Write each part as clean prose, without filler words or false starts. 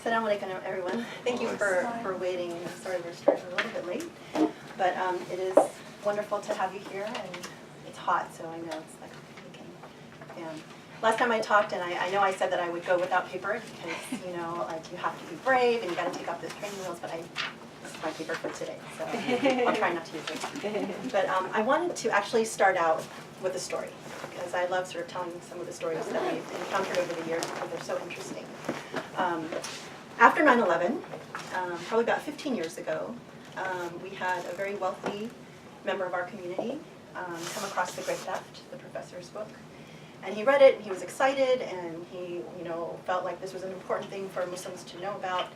Assalamu alaikum, everyone. Thank you for waiting. Sorry we're starting a little bit late, but it is wonderful to have you here, and it's hot, so I know it's like we can fan. Last time I talked, and I know I said that I would go without paper because, you know, like you have to be brave and you got to take off those training wheels, but this is my paper for today, so I'll try not to use it. But I wanted to actually start out with a story, because I love sort of telling some of the stories that we've encountered over the years because they're so interesting. After 9/11, probably about 15 years ago, we had a very wealthy member of our community come across The Great Theft, the professor's book. And he read it, and he was excited, and he, you know, felt like this was an important thing for Muslims to know about.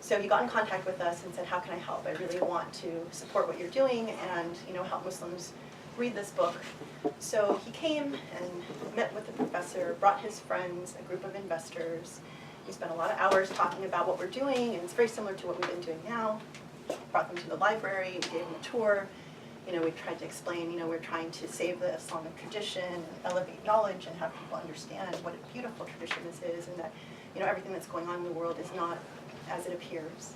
So he got in contact with us and said, how can I help? I really want to support what you're doing and, you know, help Muslims read this book. So he came and met with the professor, brought his friends, a group of investors. We spent a lot of hours talking about what we're doing, and it's very similar to what we've been doing now. Brought them to the library, we gave them a tour. You know, we tried to explain, you know, we're trying to save the Islamic tradition and elevate knowledge and have people understand what a beautiful tradition this is, and that, you know, everything that's going on in the world is not as it appears.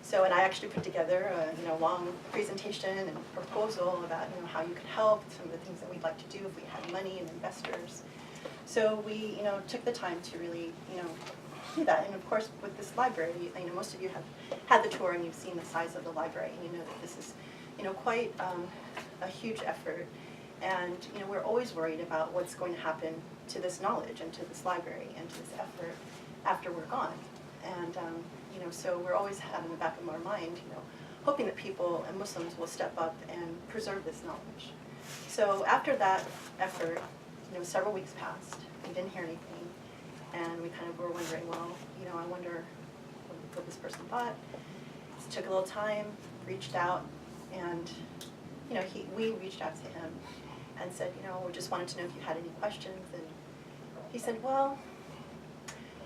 So, and I actually put together a, you know, long presentation and proposal about, you know, how you could help, some of the things that we'd like to do if we had money and investors. So we, you know, took the time to really, you know, do that. And of course, with this library, you know, most of you have had the tour and you've seen the size of the library, and you know that this is, you know, quite a huge effort. And, you know, we're always worried about what's going to happen to this knowledge and to this library and to this effort after we're gone. And, you know, so we're always having in the back of our mind, you know, hoping that people and Muslims will step up and preserve this knowledge. So after that effort, you know, several weeks passed, we didn't hear anything. And we kind of were wondering, well, you know, I wonder what this person thought. It took a little time, reached out, and, you know, we reached out to him and said, you know, we just wanted to know if you had any questions. And he said, well,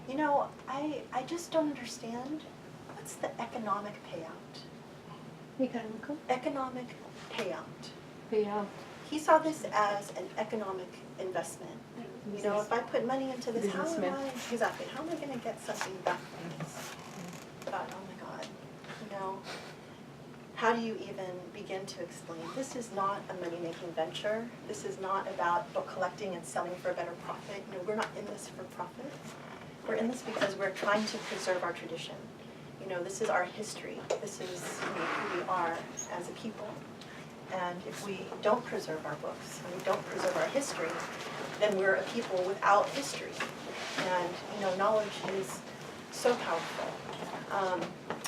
you know, I just don't understand. What's the economic payout? Economic payout. Payout. He saw this as an economic investment. You know, if I put money into this, how am I going to get something back from this? I thought, oh my God, you know, how do you even begin to explain? This is not a money-making venture. This is not about book collecting and selling for a better profit. You know, we're not in this for profit. We're in this because we're trying to preserve our tradition. You know, this is our history. This is, you know, who we are as a people. And if we don't preserve our books and we don't preserve our history, then we're a people without history. And, you know, knowledge is so powerful.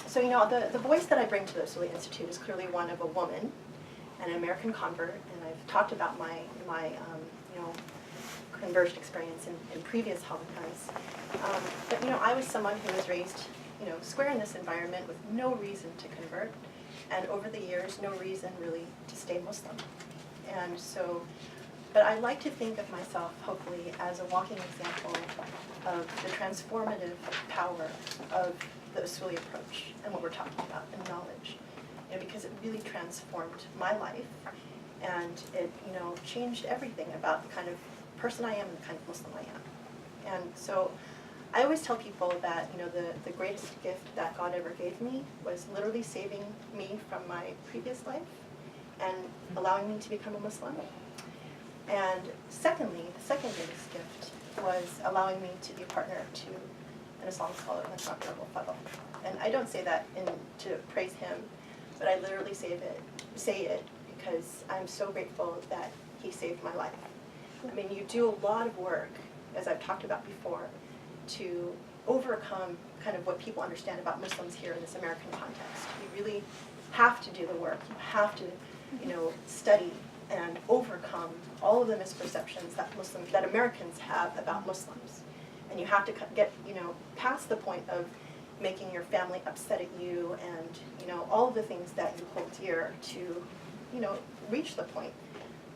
So, you know, the voice that I bring to the Usuli Institute is clearly one of a woman, an American convert, and I've talked about my you know, conversion experience in previous halaqas. But, you know, I was someone who was raised, you know, square in this environment with no reason to convert, and over the years, no reason really to stay Muslim. And so, but I like to think of myself, hopefully, as a walking example of the transformative power of the Usuli approach and what we're talking about in knowledge. You know, because it really transformed my life, and it, you know, changed everything about the kind of person I am and the kind of Muslim I am. And so I always tell people that, you know, the greatest gift that God ever gave me was literally saving me from my previous life and allowing me to become a Muslim. And secondly, the second greatest gift was allowing me to be a partner to an Islamic scholar like Dr. Abou El Fadl. And I don't say that to praise him, but I literally say it because I'm so grateful that he saved my life. I mean, you do a lot of work, as I've talked about before, to overcome kind of what people understand about Muslims here in this American context. You really have to do the work. You have to, you know, study and overcome all of the misperceptions that Americans have about Muslims. And you have to get, you know, past the point of making your family upset at you and, you know, all of the things that you hold dear to, you know, reach the point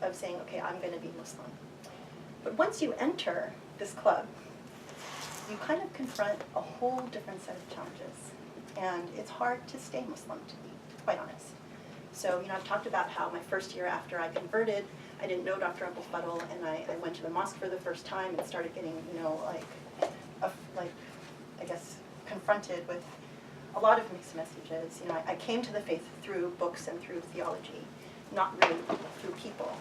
of saying, okay, I'm going to be Muslim. But once you enter this club, you kind of confront a whole different set of challenges. And it's hard to stay Muslim, to be quite honest. So, you know, I've talked about how my first year after I converted, I didn't know Dr. Abou El Fadl, and I went to the mosque for the first time and started getting, you know, like I guess, confronted with a lot of mixed messages. You know, I came to the faith through books and through theology, not really through people.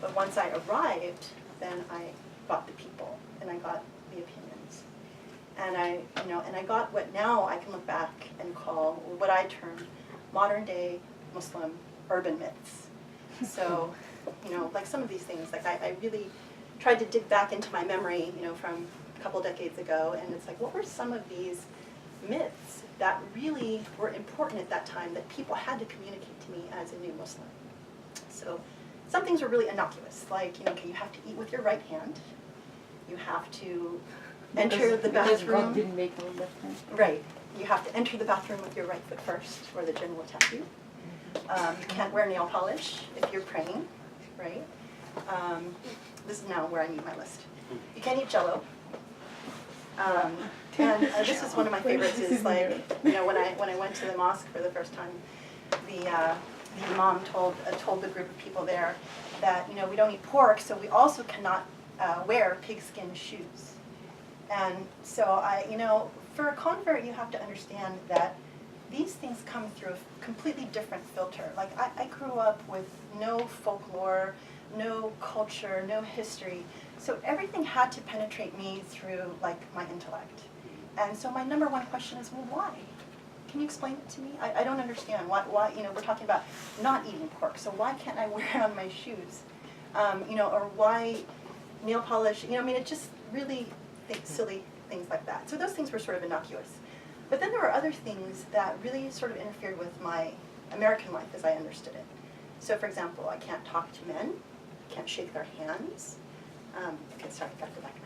But once I arrived, then I got the people and I got the opinions. And I got what now I can look back and call what I term modern day Muslim urban myths. So, you know, like some of these things, like I really tried to dig back into my memory, you know, from a couple decades ago, and it's like, what were some of these myths that really were important at that time that people had to communicate to me as a new Muslim? So some things were really innocuous, like, you know, okay, you have to eat with your right hand, you have to enter the bathroom. Because God didn't make all that time. Right. You have to enter the bathroom with your right foot first, or the jinn will attack you. You can't wear nail polish if you're praying, right? This is now where I need my list. You can't eat Jell-O. And this is one of my favorites. Is like, you know, when I went to the mosque for the first time, the imam told the group of people there that, you know, we don't eat pork, so we also cannot wear pigskin shoes. And so you know, for a convert, you have to understand that these things come through a completely different filter. Like I grew up with no folklore, no culture, no history. So everything had to penetrate me through like my intellect. And so my number one question is, well, why? Can you explain it to me? I don't understand. Why, you know, we're talking about not eating pork, so why can't I wear it on my shoes? You know, or why nail polish? You know, I mean, it just really silly things like that. So those things were sort of innocuous. But then there were other things that really sort of interfered with my American life as I understood it. So for example, I can't talk to men, I can't shake their hands. Okay, sorry, I've got to go back to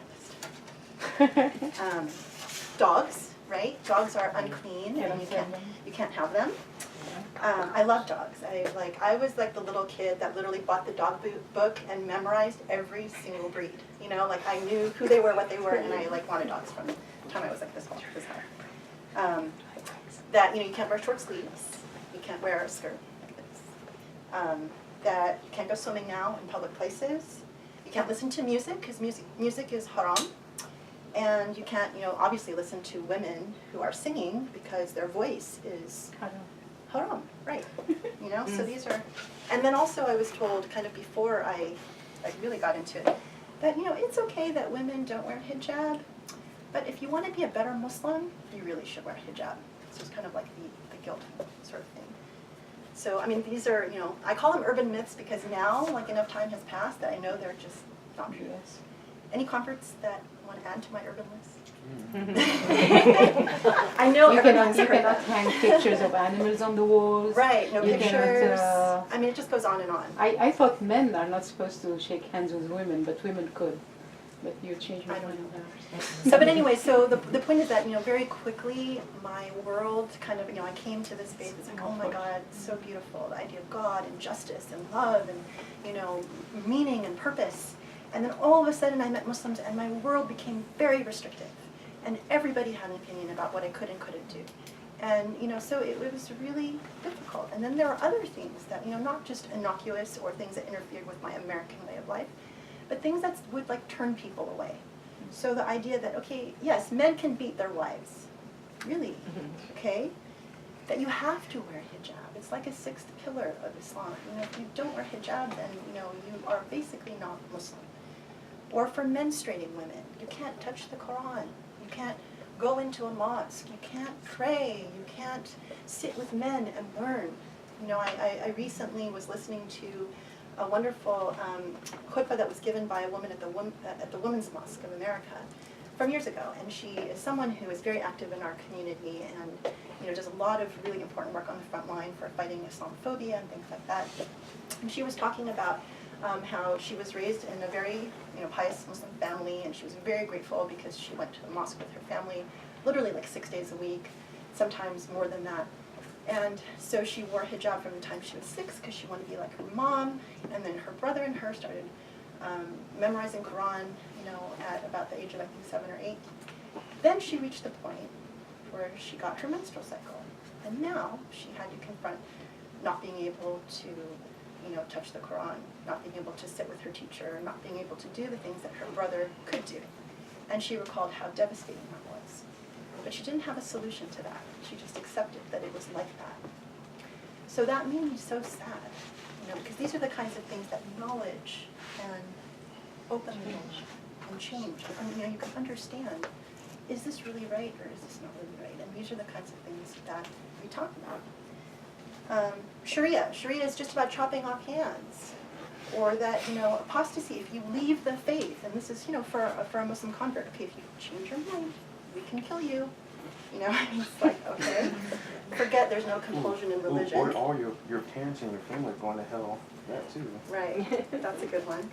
my list. Dogs, right? Dogs are unclean, and you can't have them. I love dogs. I was like the little kid that literally bought the dog book and memorized every single breed. You know, like I knew who they were, what they were, and I like wanted dogs from the time I was like this high. That, you know, you can't wear short sleeves, you can't wear a skirt like this. That you can't go swimming now in public places. You can't listen to music because music is haram. And you can't, you know, obviously listen to women who are singing because their voice is haram, right? You know, so these are, and then also I was told kind of before I really got into it that, you know, it's okay that women don't wear hijab, but if you want to be a better Muslim, you really should wear hijab. So it's kind of like the guilt sort of thing. So, I mean, these are, you know, I call them urban myths because now, like, enough time has passed that I know they're just not true. Yes. Any converts that want to add to my urban list? I know you everyone's heard cannot that. hang pictures of animals on the walls. Right, no You pictures. cannot, I mean, it just goes on and on. I thought men are not supposed to shake hands with women, but women could. But you changed your mind. So, but anyway, so the point is that, you know, very quickly my world kind of, you know, I came to this faith. It's like, oh my God, it's so beautiful. The idea of God and justice and love and, you know, meaning and purpose. And then all of a sudden I met Muslims and my world became very restrictive. And everybody had an opinion about what I could and couldn't do. And, you know, so it was really difficult. And then there are other things that, you know, not just innocuous or things that interfered with my American way of life, but things that would like turn people away. So the idea that, okay, yes, men can beat their wives. Really? Okay? That you have to wear hijab. It's like a sixth pillar of Islam. You know, if you don't wear hijab, then, you know, you are basically not Muslim. Or for menstruating women, you can't touch the Quran. You can't go into a mosque. You can't pray. You can't sit with men and learn. You know, I recently was listening to a wonderful khutbah that was given by a woman at the Women's Mosque of America from years ago, and she is someone who is very active in our community and, you know, does a lot of really important work on the front line for fighting Islamophobia and things like that. And she was talking about how she was raised in a very, you know, pious Muslim family, and she was very grateful because she went to the mosque with her family literally like 6 days a week, sometimes more than that. And so she wore hijab from the time she was 6 because she wanted to be like her mom. And then her brother and her started memorizing Quran, you know, at about the age of I think 7 or 8. Then she reached the point where she got her menstrual cycle. And now she had to confront not being able to, you know, touch the Quran, not being able to sit with her teacher, not being able to do the things that her brother could do. And she recalled how devastating that was. But she didn't have a solution to that. She just accepted that it was like that. So that made me so sad, because these are the kinds of things that knowledge can open the door and change. And you can understand, is this really right or is this not really right? And these are the kinds of things that we talk about. Sharia is just about chopping off hands. Or that, apostasy, if you leave the faith, and this is, for a Muslim convert, okay, if you change your mind, we can kill you. It's like, okay, forget there's no compulsion in religion. Or all your parents and your family going to hell, that too. Right, that's a good one.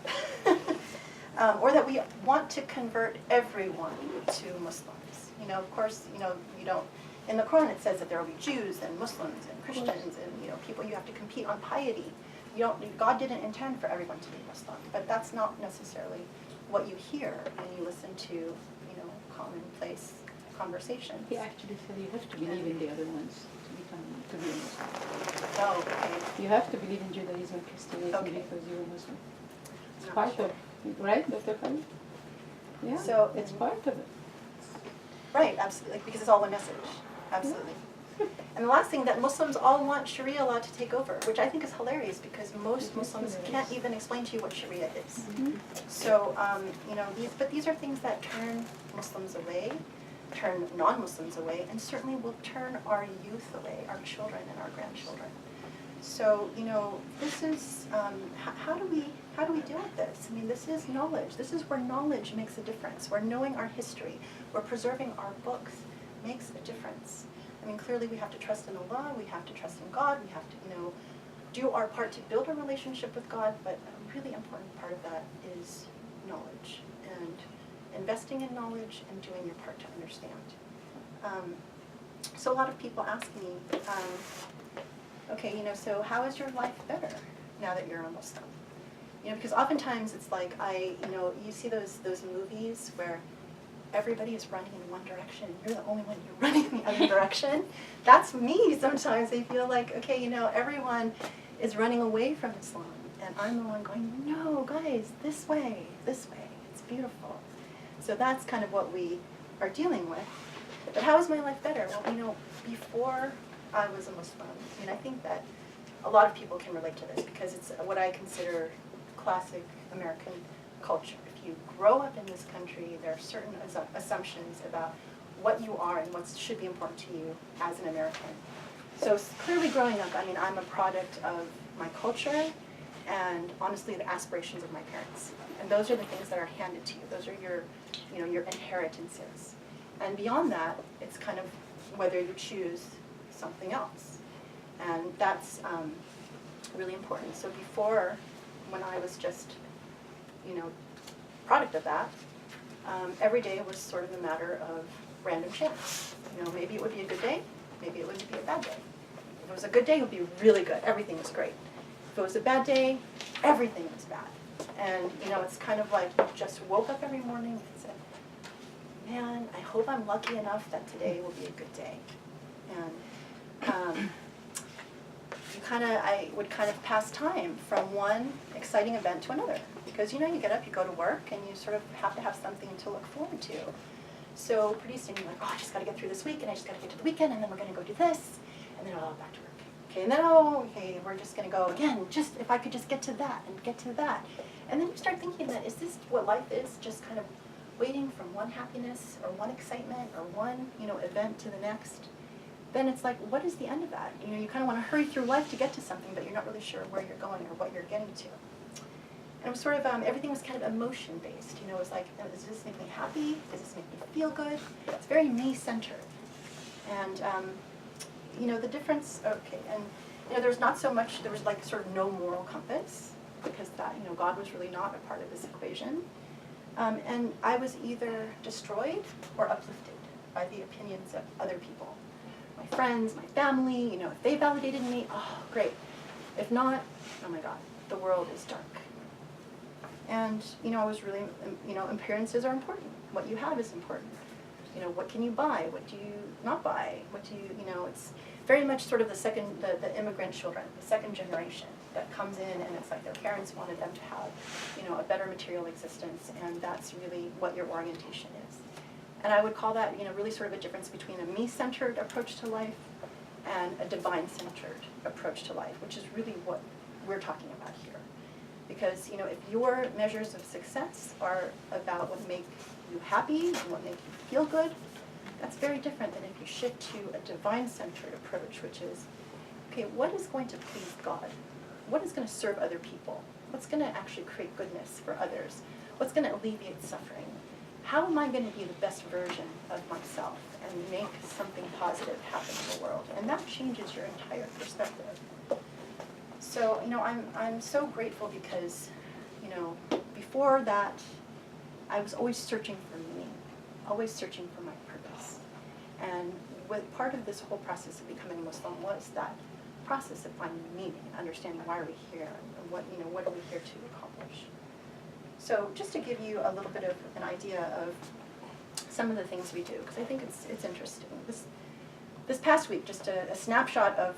Or that we want to convert everyone to Muslims. Of course, you don't, in the Quran it says that there will be Jews and Muslims and Christians and, people you have to compete on piety. God didn't intend for everyone to be Muslim, but that's not necessarily what you hear when you listen to, commonplace conversation. He actually said you have to believe in the other ones to be a Muslim. Oh, okay. You have to believe in Judaism, Christianity because you're a Muslim. It's part of it, right, Dr. Fadl? Yeah, so, it's part of it. Right, absolutely, because it's all one message. Absolutely. And the last thing, that Muslims all want Sharia law to take over, which I think is hilarious because most Muslims can't even explain to you what Sharia is. Mm-hmm. So, these are things that turn Muslims away, turn non-Muslims away, and certainly will turn our youth away, our children and our grandchildren. So, this is, how do we deal with this? I mean, this is knowledge. This is where knowledge makes a difference. Where knowing our history, where preserving our books makes a difference. I mean, clearly we have to trust in Allah, we have to trust in God, we have to, do our part to build a relationship with God, but a really important part of that is knowledge, and investing in knowledge and doing your part to understand. So a lot of people ask me, okay, so how is your life better now that you're a Muslim? Because oftentimes it's like, you see those movies where everybody is running in one direction, you're the only one you're running in the other direction. That's me sometimes. I feel like, okay, everyone is running away from Islam, and I'm the one going, no, guys, this way, it's beautiful. So that's kind of what we are dealing with. But how is my life better? Well, before I was a Muslim, I think that a lot of people can relate to this because it's what I consider classic American culture. You grow up in this country, there are certain assumptions about what you are and what should be important to you as an American. So clearly growing up, I'm a product of my culture and honestly the aspirations of my parents. And those are the things that are handed to you. Those are your inheritances. And beyond that, it's kind of whether you choose something else. And that's really important. So before, when I was just, product of that, every day was sort of a matter of random chance. Maybe it would be a good day, maybe it would be a bad day. If it was a good day, it would be really good, everything was great. If it was a bad day, everything was bad. And, it's kind of like you just woke up every morning and said, man, I hope I'm lucky enough that today will be a good day. And I would kind of pass time from one exciting event to another. Because, you get up, you go to work, and you sort of have to have something to look forward to. So pretty soon you're like, oh, I just got to get through this week, and I just got to get to the weekend, and then we're going to go do this, and then back to work. Okay, and then, okay, we're just going to go again, just if I could just get to that, and get to that. And then you start thinking that, is this what life is? Just kind of waiting from one happiness, or one excitement, or one, event to the next. Then it's like, what is the end of that? You kind of want to hurry through life to get to something, but you're not really sure where you're going or what you're getting to. And it was sort of, everything was kind of emotion-based. It was like, does this make me happy? Does this make me feel good? It's very me-centered. And, the difference, okay, and, there's not so much, there was like sort of no moral compass, because that, God was really not a part of this equation. And I was either destroyed or uplifted by the opinions of other people. My friends, my family, if they validated me, oh, great. If not, oh my God, the world is dark. And, I was really, appearances are important. What you have is important. What can you buy? What do you not buy? What do you, it's very much sort of the immigrant children, the second generation that comes in, and it's like their parents wanted them to have, a better material existence, and that's really what your orientation is. And I would call that, really sort of a difference between a me-centered approach to life and a divine-centered approach to life, which is really what we're talking about here. Because, if your measures of success are about what make you happy and what make you feel good, that's very different than if you shift to a divine-centered approach, which is, okay, what is going to please God? What is going to serve other people? What's going to actually create goodness for others? What's going to alleviate suffering? How am I going to be the best version of myself and make something positive happen in the world? And that changes your entire perspective. So, I'm so grateful because, before that, I was always searching for meaning, always searching for my purpose. And part of this whole process of becoming Muslim was that process of finding meaning, understanding why are we here, and what are we here to accomplish. So just to give you a little bit of an idea of some of the things we do, because I think it's interesting. This past week, just a snapshot of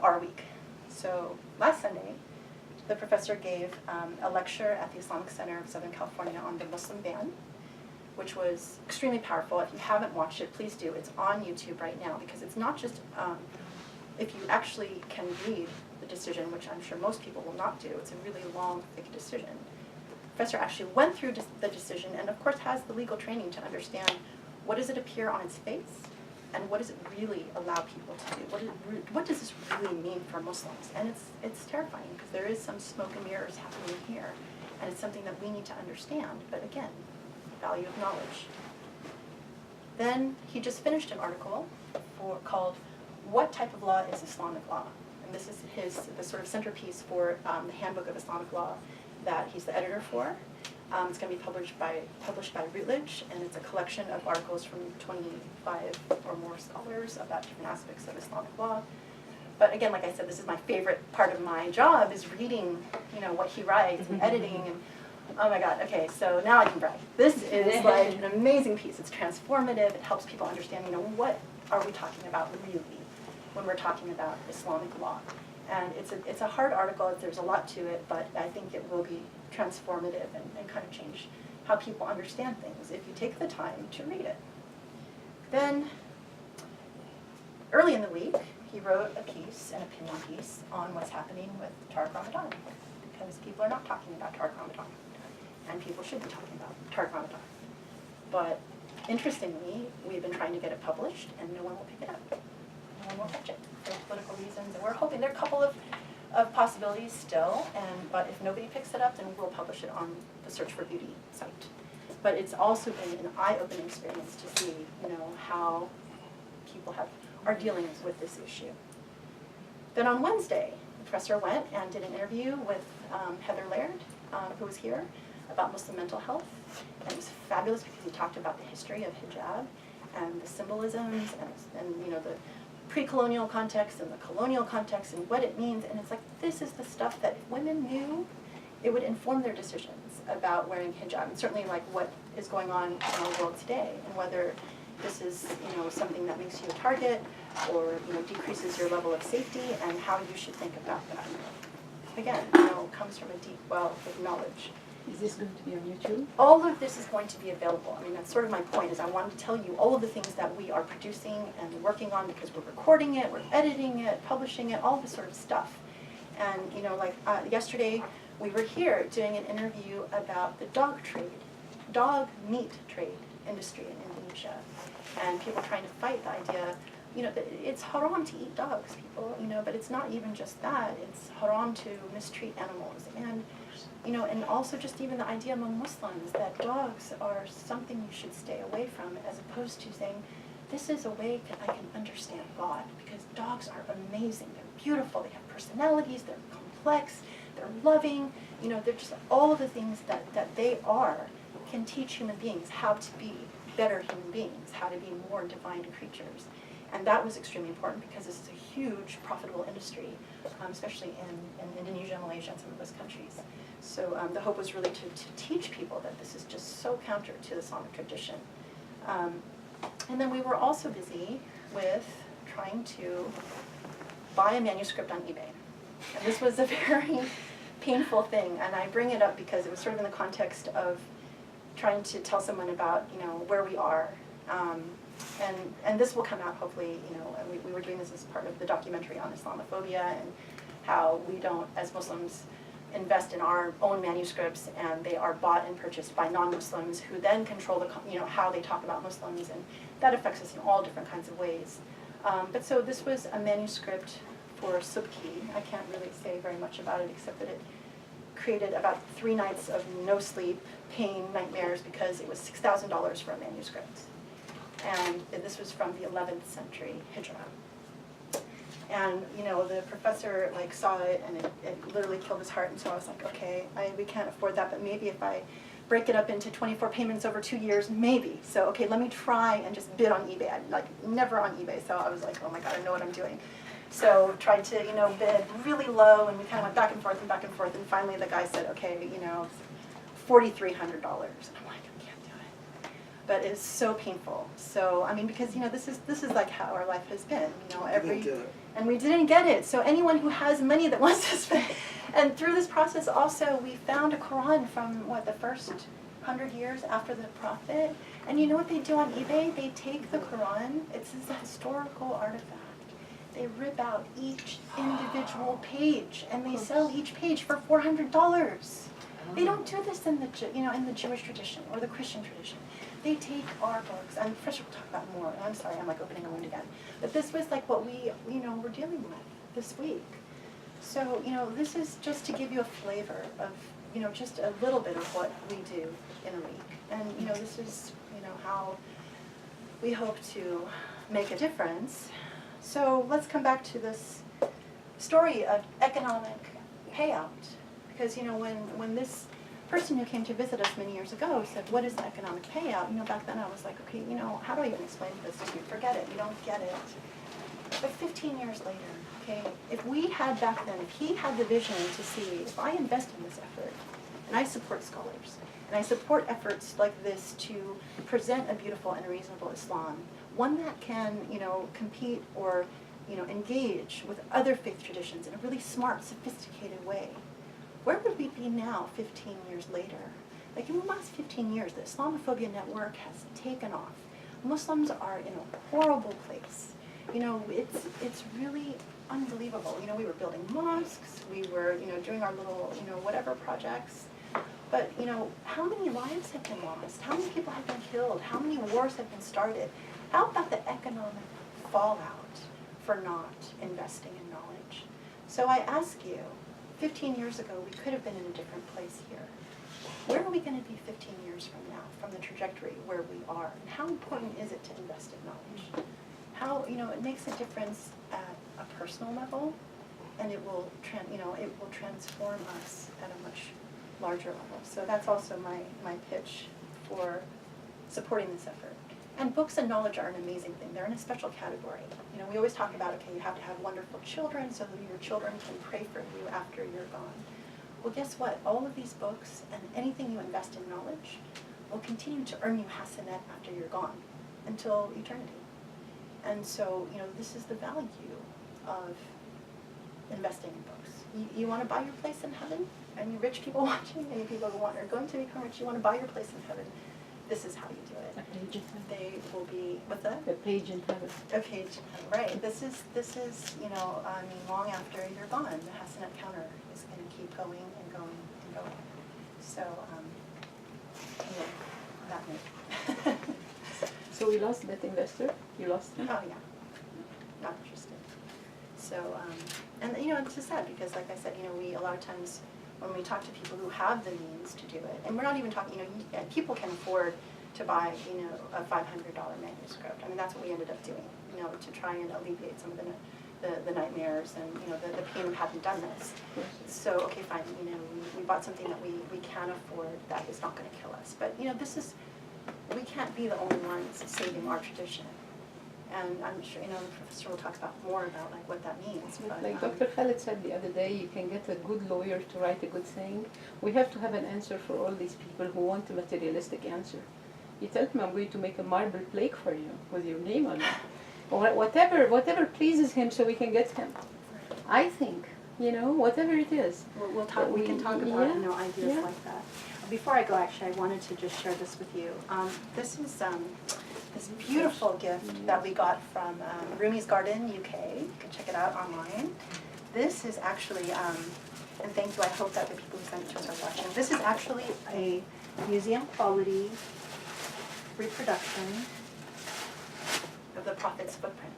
our week. So last Sunday, the professor gave a lecture at the Islamic Center of Southern California on the Muslim ban, which was extremely powerful. If you haven't watched it, please do. It's on YouTube right now, because it's not just, if you actually can read the decision, which I'm sure most people will not do, it's a really long, thick decision. The professor actually went through the decision and, of course, has the legal training to understand what does it appear on its face, and what does it really allow people to do? What does this really mean for Muslims? And it's terrifying, because there is some smoke and mirrors happening here, and it's something that we need to understand. But again, value of knowledge. Then he just finished an article called "What Type of Law is Islamic Law?" And this is the sort of centerpiece for the Handbook of Islamic Law that he's the editor for. It's going to be published by Routledge, and it's a collection of articles from 25 or more scholars about different aspects of Islamic law. But again, like I said, this is my favorite part of my job, is reading, what he writes and editing, and oh my God, okay, so now I can brag. This is like an amazing piece. It's transformative. It helps people understand, what are we talking about really when we're talking about Islamic law. And it's a hard article. There's a lot to it, but I think it will be transformative and kind of change how people understand things if you take the time to read it. Then, early in the week, he wrote a piece, an opinion piece, on what's happening with Tariq Ramadan, because people are not talking about Tariq Ramadan, and people should be talking about Tariq Ramadan. But interestingly, we've been trying to get it published, and no one will pick it up. No one will touch it for political reasons, and we're hoping there are a couple of possibilities still, but if nobody picks it up, then we'll publish it on the Search for Beauty site. But it's also been an eye-opening experience to see, how people are dealing with this issue. Then on Wednesday, the professor went and did an interview with Heather Laird, who was here, about Muslim mental health, and it was fabulous because he talked about the history of hijab and the symbolisms and the pre-colonial context and the colonial context and what it means. And it's like, this is the stuff that if women knew, it would inform their decisions about wearing hijab, and certainly like what is going on in our world today, and whether this is something that makes you a target or decreases your level of safety, and how you should think about that. Again, comes from a deep well of knowledge. Is this going to be on YouTube? All of this is going to be available. I mean, that's sort of my point, is I wanted to tell you all of the things that we are producing and working on, because we're recording it, we're editing it, publishing it, all this sort of stuff. And, yesterday we were here doing an interview about the dog meat trade industry in Indonesia. And people trying to fight the idea, that it's haram to eat dogs, people, but it's not even just that. It's haram to mistreat animals. And and also just even the idea among Muslims that dogs are something you should stay away from, as opposed to saying, this is a way that I can understand God, because dogs are amazing, they're beautiful, they have personalities, they're complex, they're loving, they're just all of the things that they are can teach human beings how to be better human beings, how to be more divine creatures. And that was extremely important, because this is a huge profitable industry, especially in Indonesia, Malaysia, and some of those countries. So the hope was really to teach people that this is just so counter to the Islamic tradition. And then we were also busy with trying to buy a manuscript on eBay. And this was a very painful thing, and I bring it up because it was sort of in the context of trying to tell someone about, where we are And this will come out hopefully, you know, and we were doing this as part of the documentary on Islamophobia and how we don't, as Muslims, invest in our own manuscripts, and they are bought and purchased by non-Muslims who then control the, you know, how they talk about Muslims, and that affects us in all different kinds of ways. But so this was a manuscript for Subki. I can't really say very much about it except that it created about 3 nights of no sleep, pain, nightmares, because it was $6,000 for a manuscript. And this was from the 11th century Hijrah. And, you know, the professor, like, saw it, and it literally killed his heart, and so I was like, okay, we can't afford that, but maybe if I break it up into 24 payments over 2 years, maybe. So, okay, let me try and just bid on eBay. I'm, like, never on eBay, so I was like, oh my God, I know what I'm doing. So tried to, you know, bid really low, and we kind of went back and forth, and finally the guy said, okay, you know, $4,300. And I'm like, I can't do it. But it's so painful. So, I mean, because, you know, this is like how our life has been, you know, and we didn't get it. So anyone who has money that wants to spend, and through this process also, we found a Quran from, what, the first 100 years after the Prophet. And you know what they do on eBay? They take the Quran, it's a historical artifact. They rip out each individual page, and they sell each page for $400. They don't do this in the, you know, in the Jewish tradition or the Christian tradition. They take our books, and Fresh will talk about more. And I'm sorry, I'm like opening a wound again. But this was like what we, you know, were dealing with this week. So, you know, this is just to give you a flavor of, you know, just a little bit of what we do in a week. And, you know, this is, you know, how we hope to make a difference. So let's come back to this story of economic payout. Because, you know, when this person who came to visit us many years ago said, what is the economic payout? You know, back then I was like, okay, you know, how do I even explain this to you? Forget it, you don't get it. But 15 years later, okay, if we had back then, if he had the vision to see, if I invest in this effort, and I support scholars, and I support efforts like this to present a beautiful and reasonable Islam, one that can, you know, compete or, you know, engage with other faith traditions in a really smart, sophisticated way, where would we be now 15 years later? Like, in the last 15 years, the Islamophobia network has taken off. Muslims are in a horrible place. You know, it's really unbelievable. You know, we were building mosques, we were, you know, doing our little, you know, whatever projects. But, you know, how many lives have been lost? How many people have been killed? How many wars have been started? How about the economic fallout for not investing in knowledge? So I ask you, 15 years ago, we could have been in a different place here. Where are we going to be 15 years from now, from the trajectory where we are? And how important is it to invest in knowledge? How, you know, it makes a difference at a personal level, and it will, you know, it will transform us at a much larger level. So that's also my pitch for supporting this effort. And books and knowledge are an amazing thing. They're in a special category. You know, we always talk about, okay, you have to have wonderful children so that your children can pray for you after you're gone. Well, guess what? All of these books and anything you invest in knowledge will continue to earn you hasanat after you're gone until eternity. And so, you know, this is the value of investing in books. You want to buy your place in heaven? And you rich people watching, any people who are going to become rich, you want to buy your place in heaven. This is how you do it. A page in heaven. They will be, what's that? A page in heaven. A page in heaven, right. This is, you know, I mean, long after you're gone, the hasanat counter is going to keep going and going and going. So, yeah, that may. So we lost that investor? You lost him? Oh, yeah. Not interested. So, and, you know, this is sad because, like I said, you know, we, a lot of times, when we talk to people who have the means to do it, and we're not even talking, you know, people can afford to buy, you know, a $500 manuscript. I mean, that's what we ended up doing, you know, to try and alleviate some of the nightmares and, you know, the pain of having done this. So, okay, fine, you know, we bought something that we can afford that is not going to kill us. But, you know, this is, we can't be the only ones saving our tradition. And I'm sure, you know, the professor will talk about more about, like, what that means. But, like Dr. Khaled said the other day, you can get a good lawyer to write a good thing. We have to have an answer for all these people who want a materialistic answer. You tell them, I'm going to make a marble plaque for you with your name on it. Or whatever pleases him so we can get him. I think, you know, whatever it is. we can talk about, you know, ideas like that. before I go, actually, I wanted to just share this with you. This is this beautiful gift that we got from Rumi's Garden, UK. You can check it out online. This is actually, and thank you, I hope that the people who sent it to us are watching. This is actually a museum quality reproduction of the Prophet's footprint.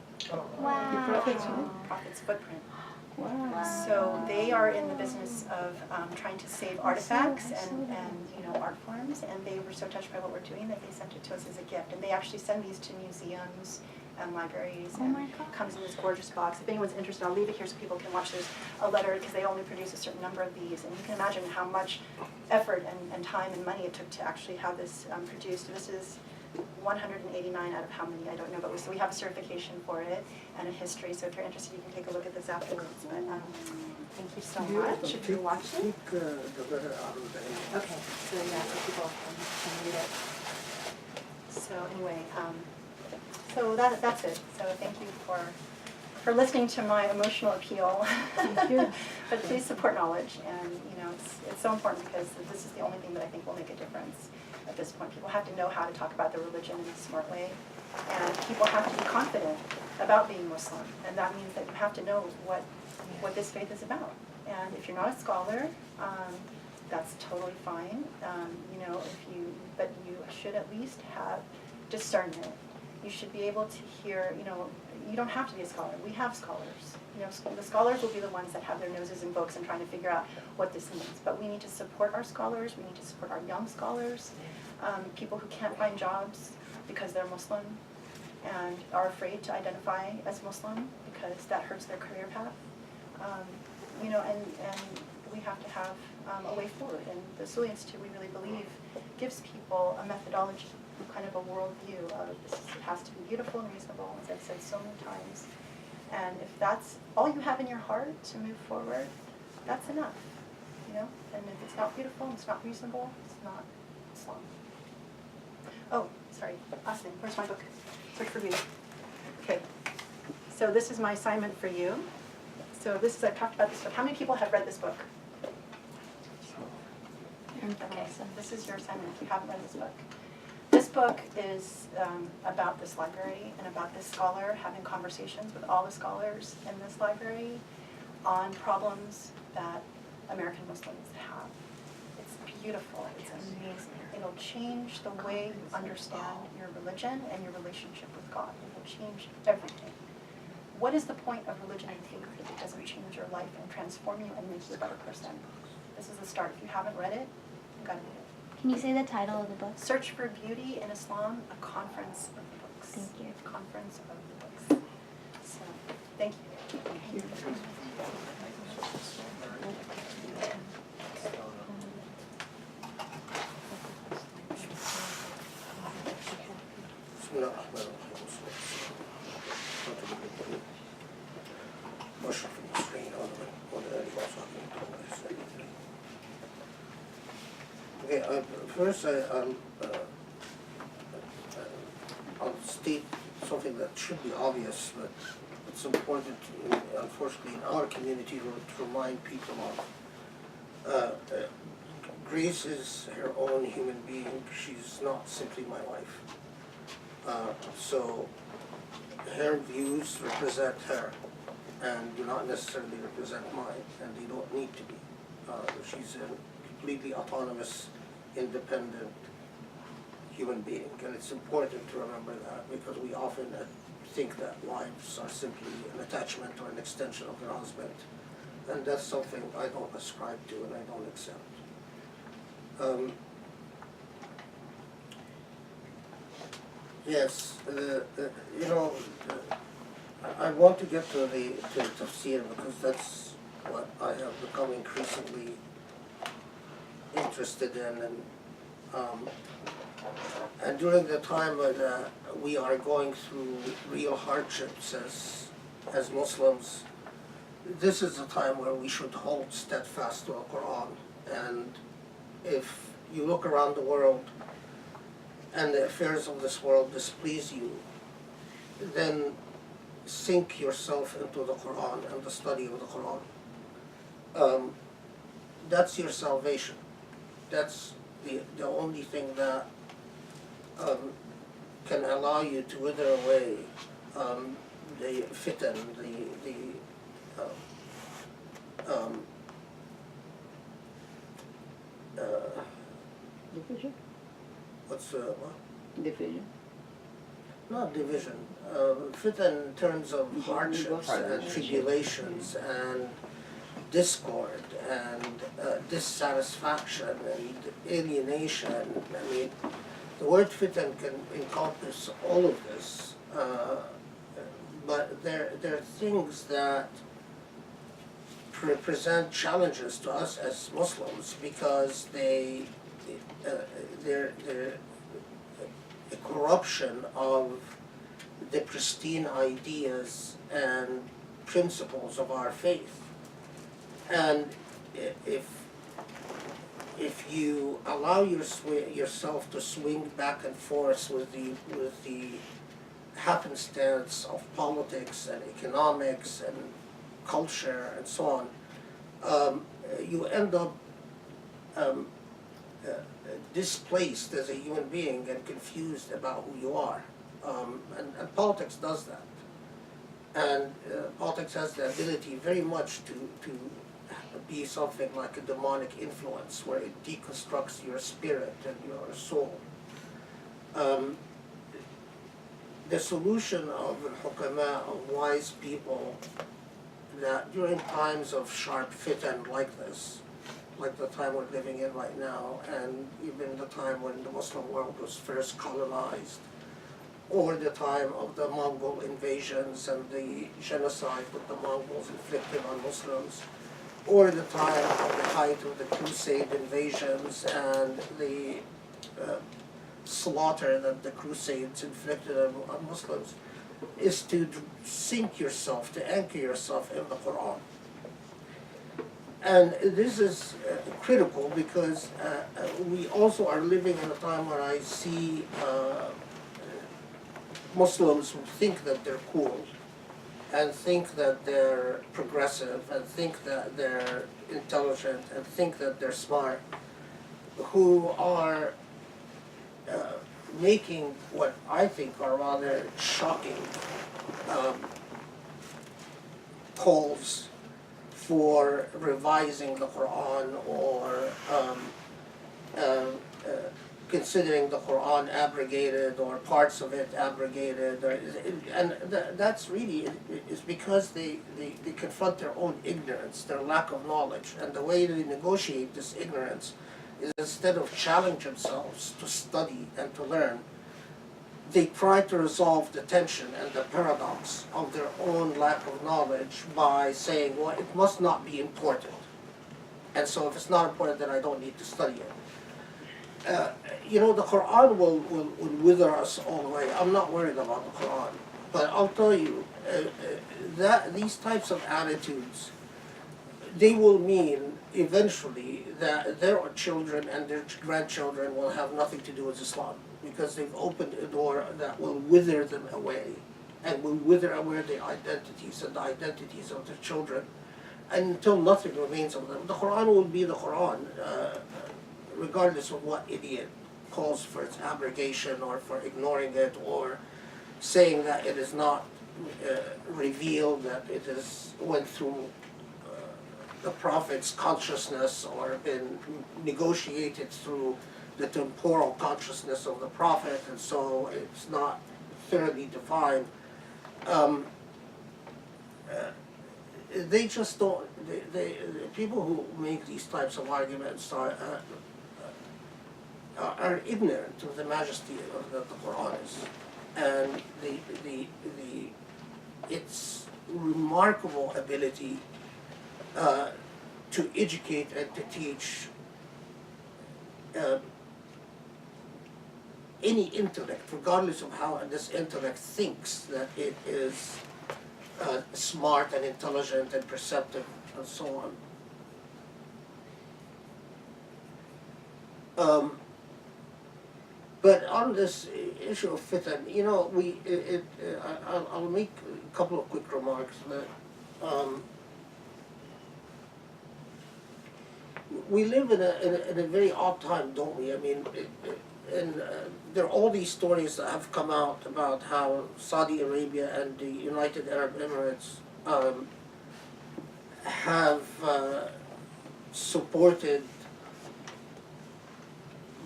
Wow. The Prophet's Prophet's footprint. Wow. So they are in the business of trying to save artifacts and art forms, and they were so touched by what we're doing that they sent it to us as a gift. And they actually send these to museums and libraries, and comes in this gorgeous box. If anyone's interested, I'll leave it here so people can watch. There's a letter, because they only produce a certain number of these, and you can imagine how much effort and time and money it took to actually have this produced. This is 189 out of how many, I don't know, but so we have a certification for it and a history, so if you're interested, you can take a look at this afterwards. But thank you so much if you're watching. Okay, so yeah, so people can read it. So anyway, so that's it. So thank you for listening to my emotional appeal. Thank you. But please support knowledge, and it's so important, because this is the only thing that I think will make a difference at this point. People have to know how to talk about their religion in a smart way, and people have to be confident about being Muslim, and that means that you have to know what this faith is about. And if you're not a scholar, that's totally fine. But you should at least have discernment. You should be able to hear. You don't have to be a scholar. We have scholars. The scholars will be the ones that have their noses in books and trying to figure out what this means. But we need to support our scholars. We need to support our young scholars, people who can't find jobs because they're Muslim and are afraid to identify as Muslim because that hurts their career path. And we have to have a way forward. And the Usuli Institute, we really believe, gives people a methodology, kind of a worldview of this has to be beautiful and reasonable, as I've said so many times. And if that's all you have in your heart to move forward, that's enough, And if it's not beautiful and it's not reasonable, it's not Islam. Oh, sorry, last thing. Where's my book? Search for Beauty. Okay. So this is my assignment for you. So I've talked about this book. How many people have read this book? Okay, so this is your assignment if you haven't read this book. This book is about this library and about this scholar having conversations with all the scholars in this library on problems that American Muslims have. It's beautiful. It's amazing. It'll change the way you understand your religion and your relationship with God. It will change everything. What is the point of religion and faith if it doesn't change your life and transform you and make you a better person? This is the start. If you haven't read it, you've got to read it. Can you say the title of the book? Search for Beauty in Islam, a conference of the books. Thank you. Conference of the books. So, thank you. Thank you. Okay, first I'll state something that should be obvious, but it's important, unfortunately, in our community to remind people of. Grace is her own human being. She's not simply my wife. So her views represent her and do not necessarily represent mine, and they don't need to be. She's a completely autonomous, independent human being, and it's important to remember that, because we often think that wives are simply an attachment or an extension of their husband, and that's something I don't ascribe to and I don't accept. Yes, I want to get to the tafsir, because that's what I have become increasingly interested in, and during the time that we are going through real hardships as Muslims, this is a time where we should hold steadfast to the Quran. And if you look around the world and the affairs of this world displease you, then sink yourself into the Quran and the study of the Quran. That's your salvation. That's the only thing that can allow you to wither away the fitan, Division? what's Division. not division, fitan in terms of hardships and tribulations and discord and dissatisfaction and alienation. I mean, the word fitan can encompass all of this, but there are things that present challenges to us as Muslims because they're a corruption of the pristine ideas and principles of our faith. And if you allow yourself to swing back and forth with the happenstance of politics and economics and culture and so on, you end up displaced as a human being and confused about who you are. And politics does that. And politics has the ability very much to be something like a demonic influence where it deconstructs your spirit and your soul. The solution of al-hukama, of wise people, that during times of sharp fitan like this, like the time we're living in right now, and even the time when the Muslim world was first colonized, or the time of the Mongol invasions and the genocide that the Mongols inflicted on Muslims, or the time of the height of the Crusade invasions and the slaughter that the Crusades inflicted on Muslims, is to sink yourself, to anchor yourself in the Quran. And this is critical because we also are living in a time where I see Muslims who think that they're cool and think that they're progressive and think that they're intelligent and think that they're smart, who are making what I think are rather shocking calls for revising the Quran or considering the Quran abrogated or parts of it abrogated, and that's really is because they confront their own ignorance, their lack of knowledge, and the way they negotiate this ignorance is instead of challenge themselves to study and to learn, they try to resolve the tension and the paradox of their own lack of knowledge by saying, well, it must not be important, and so if it's not important, then I don't need to study it. The Quran will wither us all the way. I'm not worried about the Quran. But I'll tell you, that these types of attitudes, they will mean eventually that their children and their grandchildren will have nothing to do with Islam because they've opened a door that will wither them away and will wither away their identities and the identities of their children until nothing remains of them. The Quran will be the Quran. Regardless of what idiot calls for its abrogation or for ignoring it or saying that it is not revealed, that it is went through the Prophet's consciousness or been negotiated through the temporal consciousness of the Prophet, and so it's not thoroughly defined. They just don't, the people who make these types of arguments are ignorant of the majesty of the Quran is, and its remarkable ability to educate and to teach any intellect, regardless of how this intellect thinks that it is smart and intelligent and perceptive and so on. But on this issue of fitan, I'll make a couple of quick remarks. That we live in a very odd time, don't we? I mean, there are all these stories that have come out about how Saudi Arabia and the United Arab Emirates have supported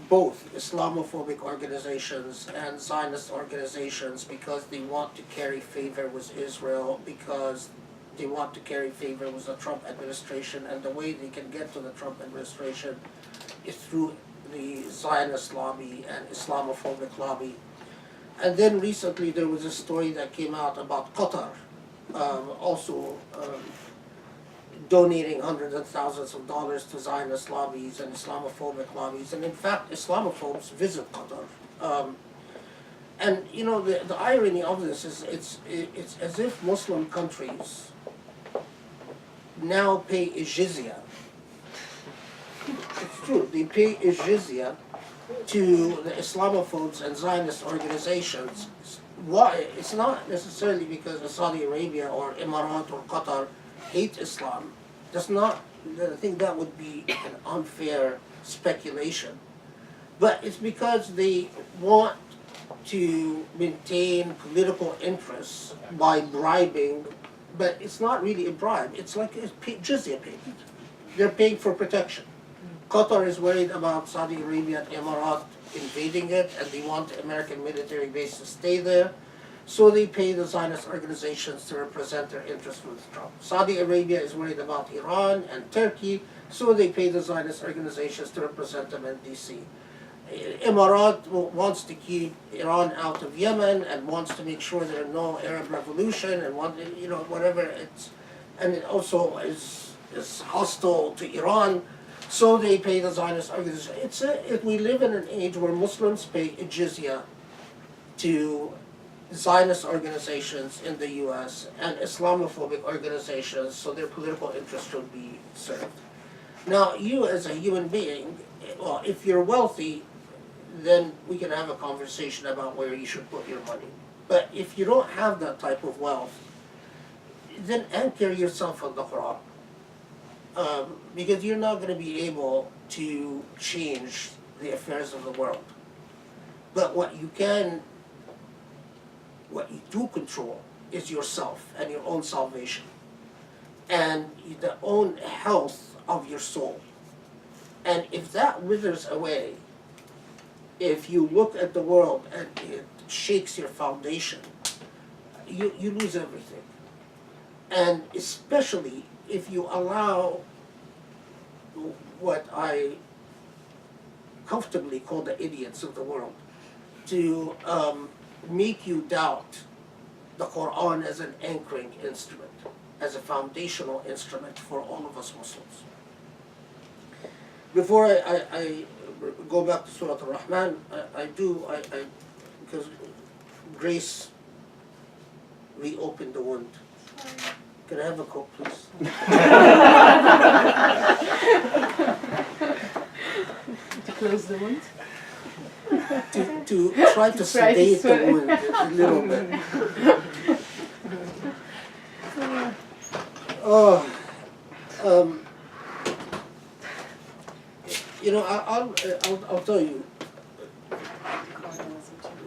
both Islamophobic organizations and Zionist organizations because they want to carry favor with Israel, because they want to carry favor with the Trump administration, and the way they can get to the Trump administration is through the Zionist lobby and Islamophobic lobby. And then recently there was a story that came out about Qatar also donating hundreds of thousands of dollars to Zionist lobbies and Islamophobic lobbies. And in fact, Islamophobes visit Qatar. And you know, the irony of this is it's as if Muslim countries now pay a jizya. It's true, they pay a jizya to the Islamophobes and Zionist organizations. Why? It's not necessarily because of Saudi Arabia or Emirat or Qatar hate Islam. That's not, I think that would be an unfair speculation. But it's because they want to maintain political interests by bribing, but it's not really a bribe. It's like a jizya payment. They're paying for protection. Qatar is worried about Saudi Arabia and Emirat invading it, and they want the American military base to stay there. So they pay the Zionist organizations to represent their interests with Trump. Saudi Arabia is worried about Iran and Turkey, so they pay the Zionist organizations to represent them in DC. Emirat wants to keep Iran out of Yemen and wants to make sure there are no Arab revolution and whatever it's, and it also is hostile to Iran. So they pay the Zionist organization. We live in an age where Muslims pay a jizya to Zionist organizations in the U.S. and Islamophobic organizations, so their political interests should be served. Now, you as a human being, well, if you're wealthy, then we can have a conversation about where you should put your money. But if you don't have that type of wealth, then anchor yourself on the Quran. Because you're not going to be able to change the affairs of the world. But what you do control is yourself and your own salvation and the own health of your soul. And if that withers away, if you look at the world and it shakes your foundation, you lose everything. And especially if you allow what I comfortably call the idiots of the world to make you doubt the Quran as an anchoring instrument, as a foundational instrument for all of us Muslims. Before I go back to Surah Rahman, because Grace reopened the wound. Can I have a Coke, please? To close the wound? To try to sedate the wound a little bit. I'll tell you.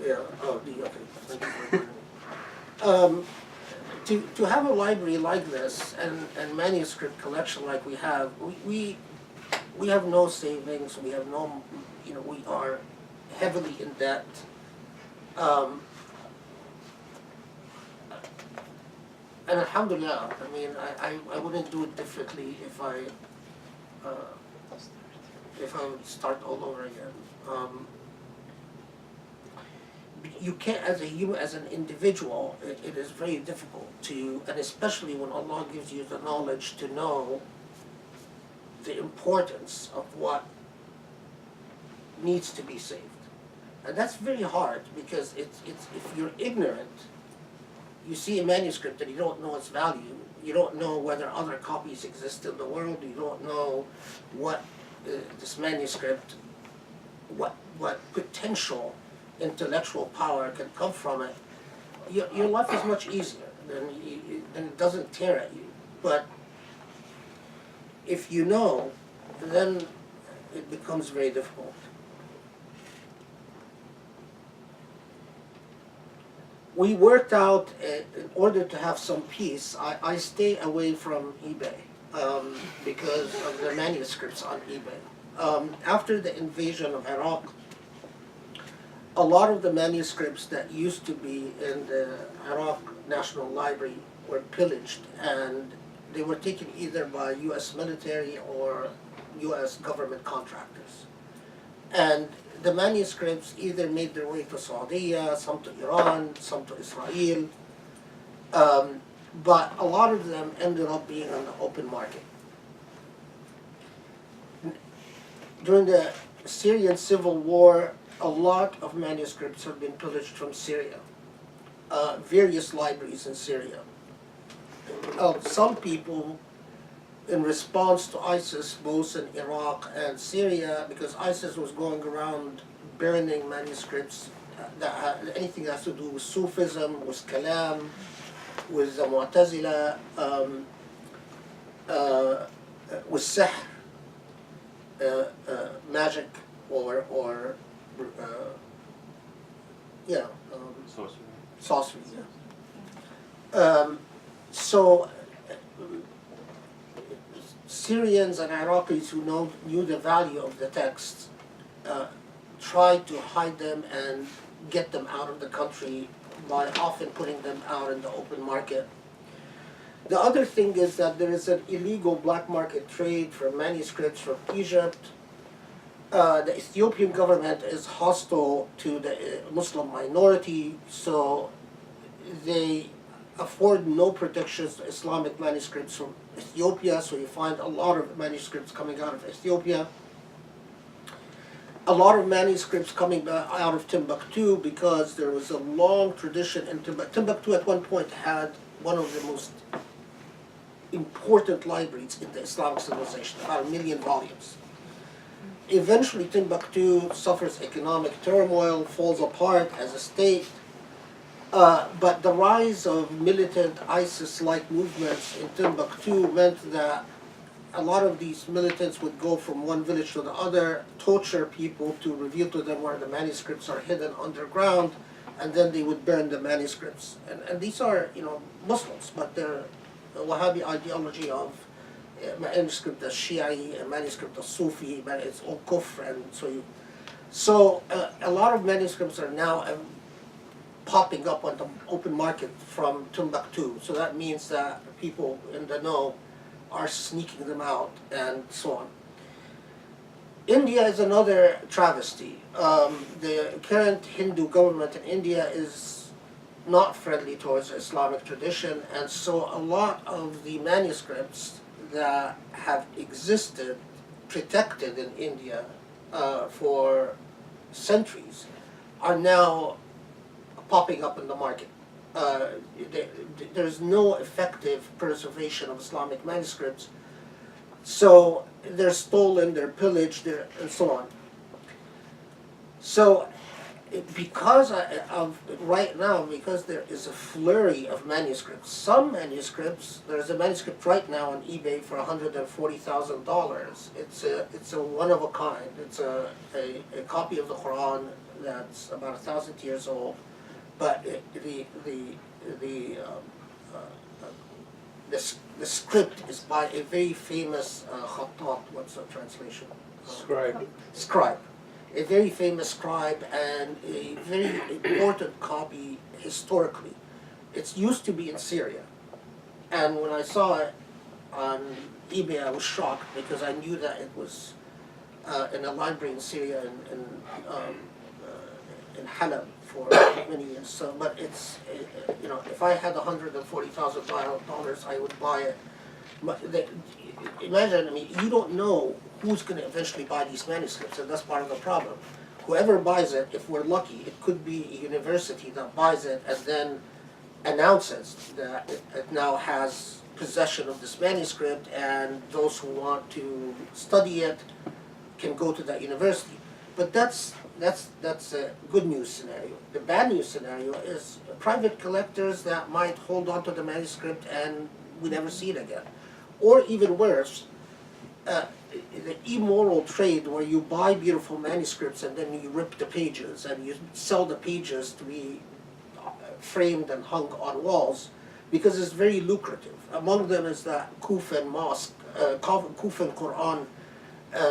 Yeah. Oh, okay. Thank you for reminding me. To have a library like this and manuscript collection like we have, we have no savings. We have no, we are heavily in debt. And alhamdulillah, I mean, I wouldn't do it differently if I would start all over again. You can't, as an individual, it is very difficult to, and especially when Allah gives you the knowledge to know the importance of what needs to be saved. And that's very hard because it's if you're ignorant, you see a manuscript and you don't know its value, you don't know whether other copies exist in the world, you don't know what this manuscript, what potential intellectual power can come from it, your life is much easier, and it doesn't tear at you. But if you know then it becomes very difficult. We worked out, in order to have some peace, I stay away from eBay because of the manuscripts on eBay. After the invasion of Iraq, a lot of the manuscripts that used to be in the Iraq National Library were pillaged, and they were taken either by US military or US government contractors. And the manuscripts either made their way to Saudi, some to Iran, some to Israel, but a lot of them ended up being on the open market. During the Syrian civil war, a lot of manuscripts have been pillaged from Syria, various libraries in Syria. Some people, in response to ISIS, both in Iraq and Syria, because ISIS was going around burning manuscripts that had anything that has to do with Sufism, with Kalam, with the Mu'tazila, with Sihr, magic, or sorcery. Yeah. So Syrians and Iraqis who knew the value of the texts tried to hide them and get them out of the country by often putting them out in the open market. The other thing is that there is an illegal black market trade for manuscripts from Egypt. The Ethiopian government is hostile to the Muslim minority, so they afford no protections to Islamic manuscripts from Ethiopia, so you find a lot of manuscripts coming out of Ethiopia. A lot of manuscripts coming out of Timbuktu because there was a long tradition in Timbuktu. Timbuktu at one point had one of the most important libraries in the Islamic civilization, about 1 million volumes. Eventually Timbuktu suffers economic turmoil, falls apart as a state, but the rise of militant ISIS-like movements in Timbuktu meant that a lot of these militants would go from one village to the other, torture people to reveal to them where the manuscripts are hidden underground, and then they would burn the manuscripts. And these are, Muslims, but they're the Wahhabi ideology of manuscript as Shi'i, a manuscript as Sufi, but it's all kufr, and so a lot of manuscripts are now popping up on the open market from Timbuktu. So that means that people in the know are sneaking them out and so on. India is another travesty. The current Hindu government in India is not friendly towards the Islamic tradition, and so a lot of the manuscripts that have existed protected in India for centuries are now popping up in the market. There's no effective preservation of Islamic manuscripts, so they're stolen, they're pillaged, and so on. So because right now, because there is a flurry of manuscripts, some manuscripts, there's a manuscript right now on eBay for $140,000. It's a one of a kind. It's a copy of the Quran that's about 1,000 years old, but the script is by a very famous khattat. What's the translation? Scribe. A very famous scribe and a very important copy historically. It used to be in Syria, and when I saw it on eBay, I was shocked because I knew that it was in a library in Syria in Halab for many years. So, but it's if I had $140,000, I would buy it. Imagine, you don't know who's going to eventually buy these manuscripts, and that's part of the problem. Whoever buys it, if we're lucky, it could be a university that buys it and then announces that it now has possession of this manuscript, and those who want to study it can go to that university. But that's a good news scenario. The bad news scenario is private collectors that might hold on to the manuscript and we never see it again. Or even worse, the immoral trade where you buy beautiful manuscripts and then you rip the pages and you sell the pages to be framed and hung on walls because it's very lucrative. Among them is the Kufan mosque, Kufan Quran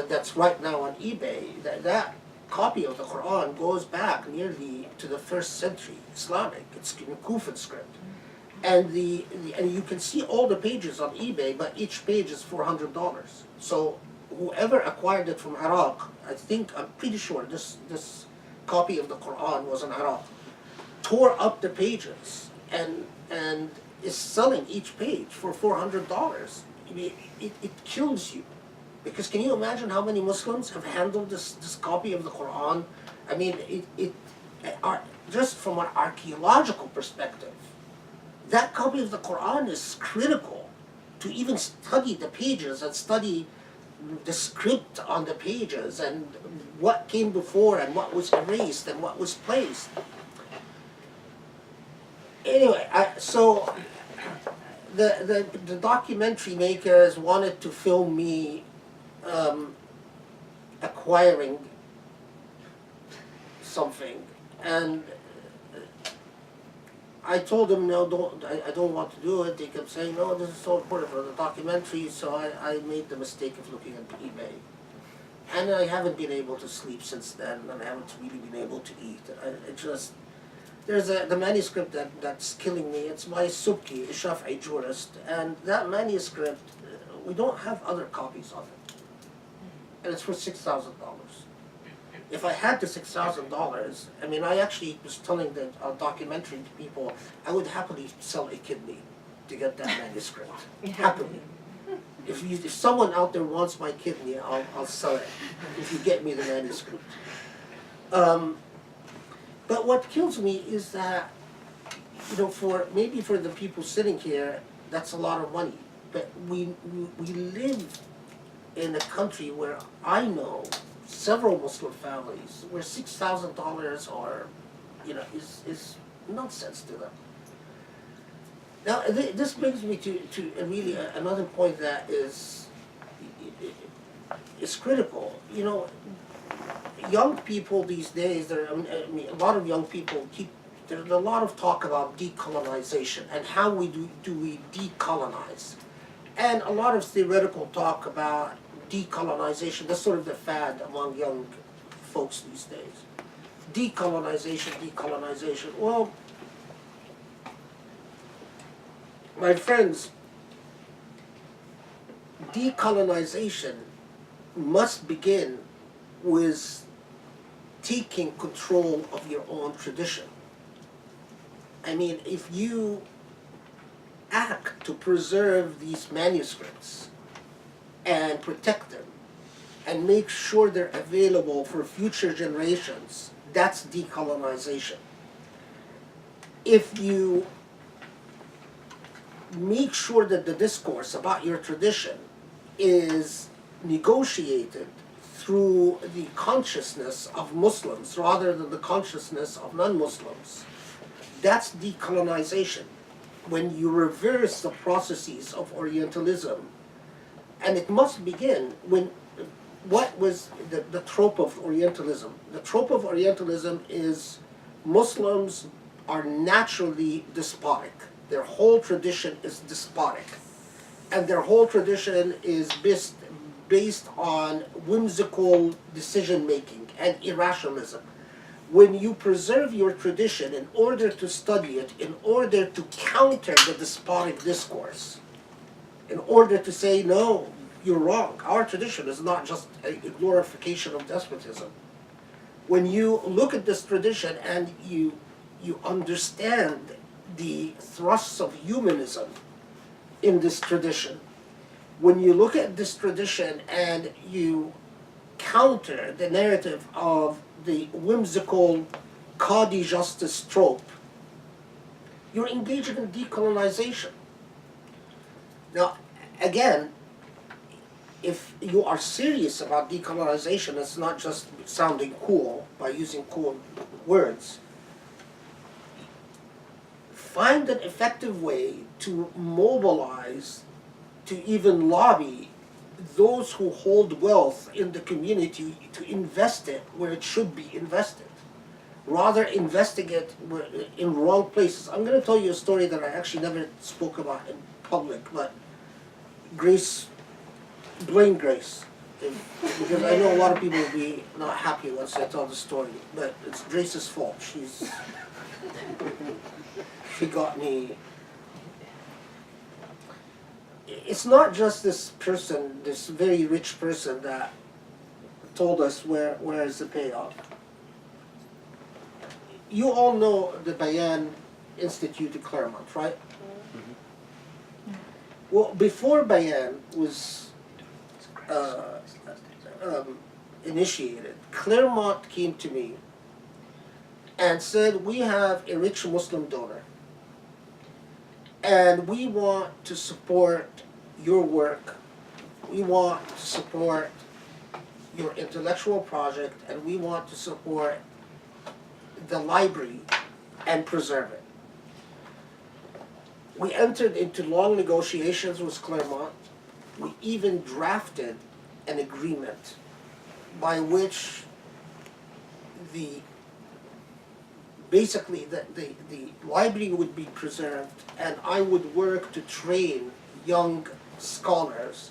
that's right now on eBay. That copy of the Quran goes back nearly to the 1st century Islamic. It's in Kufan script. And and you can see all the pages on eBay, but each page is $400. So whoever acquired it from Iraq, I'm pretty sure this copy of the Quran was in Iraq, tore up the pages and is selling each page for $400. I mean, it kills you. Because can you imagine how many Muslims have handled this copy of the Quran? I mean, just from an archaeological perspective, that copy of the Quran is critical to even study the pages and study the script on the pages and what came before and what was erased and what was placed. Anyway, so the documentary makers wanted to film me acquiring something, and I told them, no, I don't want to do it. They kept saying, no, this is so important for the documentary, so I made the mistake of looking at eBay. And I haven't been able to sleep since then, and I haven't really been able to eat. There's the manuscript that's killing me. It's by Subki, a Shafi'i jurist, and that manuscript, we don't have other copies of it. And it's for $6,000. If I had the $6,000, I mean, I actually was telling the documentary to people, I would happily sell a kidney to get that manuscript. Happily. If someone out there wants my kidney, I'll sell it if you get me the manuscript. But what kills me is that, you know, maybe for the people sitting here, that's a lot of money. But we live in a country where I know several Muslim families where $6,000 or, you know, is nonsense to them. Now, this brings me to really another point that is critical. You know, young people these days, a lot of young people there's a lot of talk about decolonization and how we decolonize. And a lot of theoretical talk about decolonization. That's sort of the fad among young folks these days. Decolonization. Well, my friends, decolonization must begin with taking control of your own tradition. I mean, if you act to preserve these manuscripts and protect them and make sure they're available for future generations, that's decolonization. If you make sure that the discourse about your tradition is negotiated through the consciousness of Muslims rather than the consciousness of non-Muslims, that's decolonization. When you reverse the processes of Orientalism, and it must begin when, what was the trope of Orientalism? The trope of Orientalism is Muslims are naturally despotic. Their whole tradition is despotic. And their whole tradition is based on whimsical decision-making and irrationalism. When you preserve your tradition in order to study it, in order to counter the despotic discourse, in order to say, no, you're wrong, our tradition is not just a glorification of despotism. When you look at this tradition and you understand the thrusts of humanism in this tradition, when you look at this tradition and you counter the narrative of the whimsical Qadi justice trope, you're engaging in decolonization. Now, again, if you are serious about decolonization, it's not just sounding cool by using cool words. Find an effective way to mobilize, to even lobby those who hold wealth in the community to invest it where it should be invested, rather investing it in wrong places. I'm going to tell you a story that I actually never spoke about in public, but blame Grace. Because I know a lot of people will be not happy once I tell the story, but it's Grace's fault. She got me. It's not just this person, this very rich person that told us where is the payoff. You all know the Bayan Institute in Claremont, right? Well, before Bayan was initiated, Claremont came to me and said, we have a rich Muslim donor and we want to support your work, we want to support your intellectual project, and we want to support the library and preserve it. We entered into long negotiations with Claremont. We even drafted an agreement by which basically the library would be preserved, and I would work to train young scholars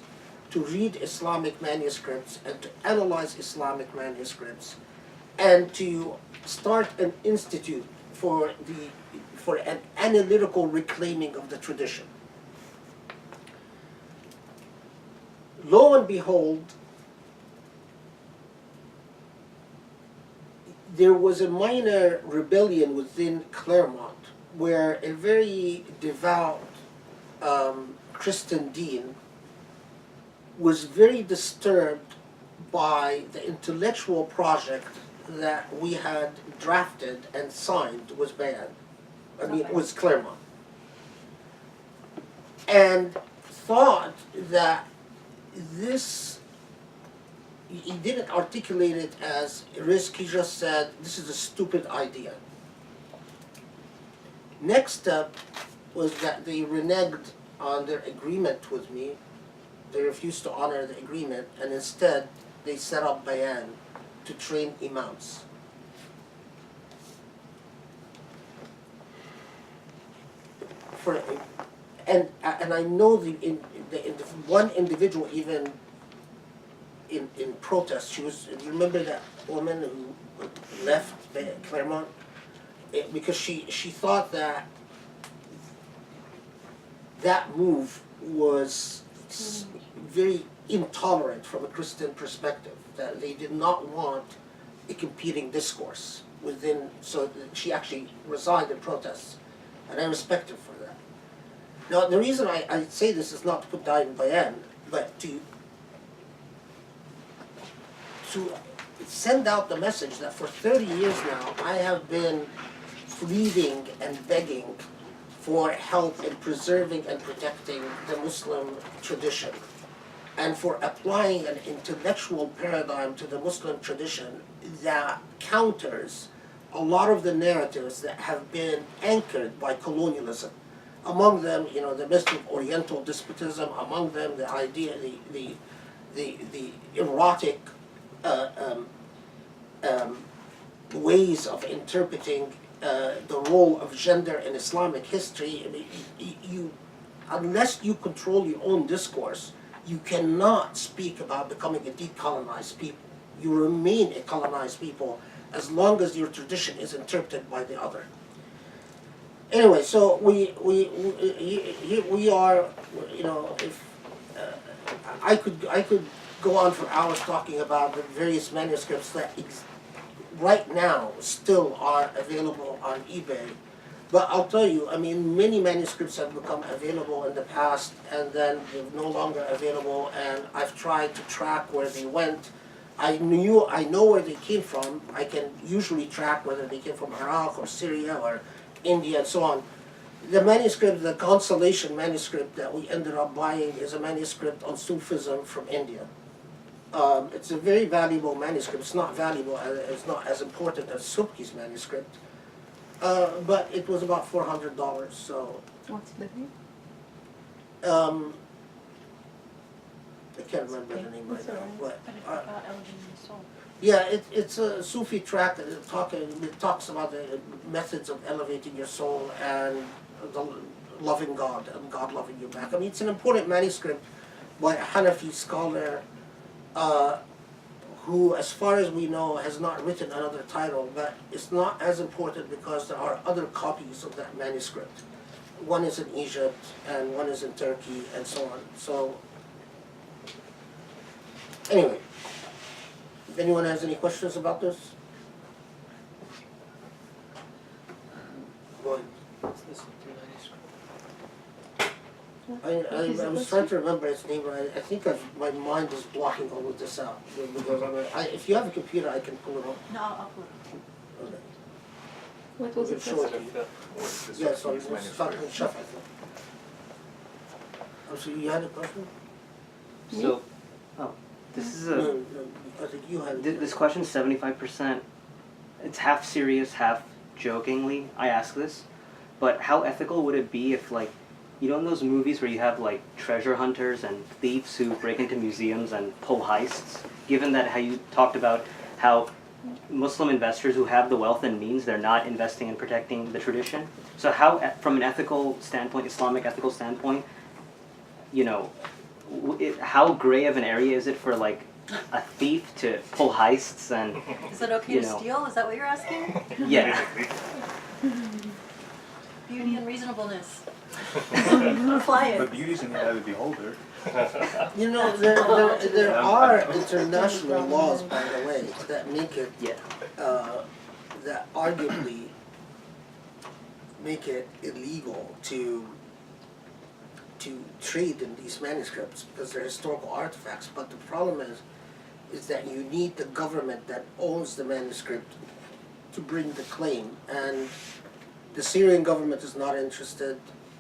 to read Islamic manuscripts and to analyze Islamic manuscripts and to start an institute for an analytical reclaiming of the tradition. Lo and behold, there was a minor rebellion within Claremont where a very devout Christian dean was very disturbed by the intellectual project that we had drafted and signed with Bayan. Was Claremont. And thought that this, he didn't articulate it as a risk, he just said, this is a stupid idea. Next step was that they reneged on their agreement with me. They refused to honor the agreement, and instead they set up Bayan to train imams. And I know the one individual even in protest, she was, you remember that woman who left Claremont? Because she thought that move was very intolerant from a Christian perspective, that they did not want a competing discourse within, so she actually resigned in protest, and I respect her for that. Now, the reason I say this is not to put down Bayan, but to send out the message that for 30 years now, I have been pleading and begging for help in preserving and protecting the Muslim tradition, and for applying an intellectual paradigm to the Muslim tradition that counters a lot of the narratives that have been anchored by colonialism. Among them, the Muslim Oriental despotism, among them the idea, the erotic ways of interpreting the role of gender in Islamic history. Unless you control your own discourse, you cannot speak about becoming a decolonized people. You remain a colonized people as long as your tradition is interpreted by the other. Anyway, so we are, if I could go on for hours talking about the various manuscripts that right now still are available on eBay. But I'll tell you, many manuscripts have become available in the past and then they're no longer available, and I've tried to track where they went. I know where they came from. I can usually track whether they came from Iraq or Syria or India and so on. The manuscript, the Consolation manuscript that we ended up buying, is a manuscript on Sufism from India. It's a very valuable manuscript. It's not valuable, it's not as important as Subki's manuscript. But it was about $400, so. What's the name? I can't remember the name right That's now, alright. but, yeah, it's a Sufi track that it talks about the methods of elevating your soul and the loving God and God loving you back. I mean, it's an important manuscript by a Hanafi scholar who, as far as we know, has not written another title, but it's not as important because there are other copies of that manuscript. One is in Egypt and one is in Turkey and so on. So, anyway. If anyone has any questions about this? Go ahead. I was trying to remember its name, but I think my mind is blocking all of this out. Because if you have a computer, I can pull it up. No, I'll put it. Okay. What was We'll it? show it to you. Yes, sorry, it's starting with Chef, I think. Oh, so you had a question? So, this is a. No, I think you had it. This question's 75%. It's half serious, half jokingly. I ask this, but how ethical would it be if, like, you know, in those movies where you have like treasure hunters and thieves who break into museums and pull heists? Given that how you talked about how Muslim investors who have the wealth and means, they're not investing in protecting the tradition. So how, from an ethical standpoint, Islamic ethical standpoint, you know, how gray of an area is it for like a thief to pull heists and Is it okay you to know. steal? Is that what you're asking? Yeah. Beauty and reasonableness. Fly it. But beauty's in the eye of the beholder. You know, there are international laws, by the way, that make it, Yeah. that arguably make it illegal to trade in these manuscripts because they're historical artifacts. But the problem is that you need the government that owns the manuscript to bring the claim. And the Syrian government is not interested,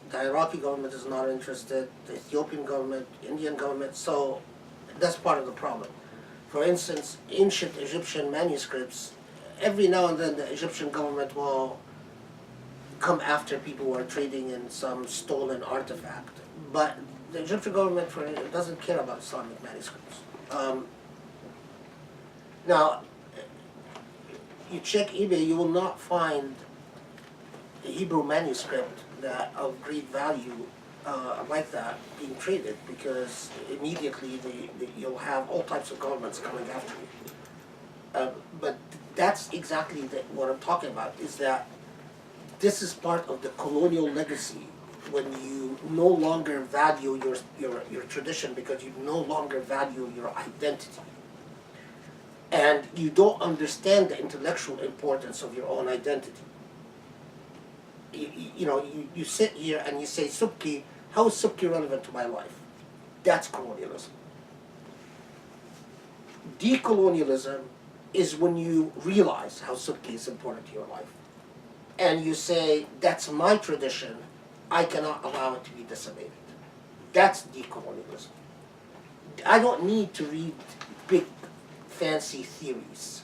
the Iraqi government is not interested, the Ethiopian government, Indian government, so that's part of the problem. For instance, ancient Egyptian manuscripts, every now and then the Egyptian government will come after people who are trading in some stolen artifact. But the Egyptian government doesn't care about Islamic manuscripts. Now, you check eBay, you will not find a Hebrew manuscript that of great value like that being traded because immediately you'll have all types of governments coming after you. But that's exactly what I'm talking about, is that this is part of the colonial legacy when you no longer value your tradition because you no longer value your identity. And you don't understand the intellectual importance of your own identity. You sit here and you say, Subki, how is Subki relevant to my life? That's colonialism. Decolonialism is when you realize how Subki is important to your life. And you say, that's my tradition, I cannot allow it to be dissipated. That's decolonialism. I don't need to read big fancy theories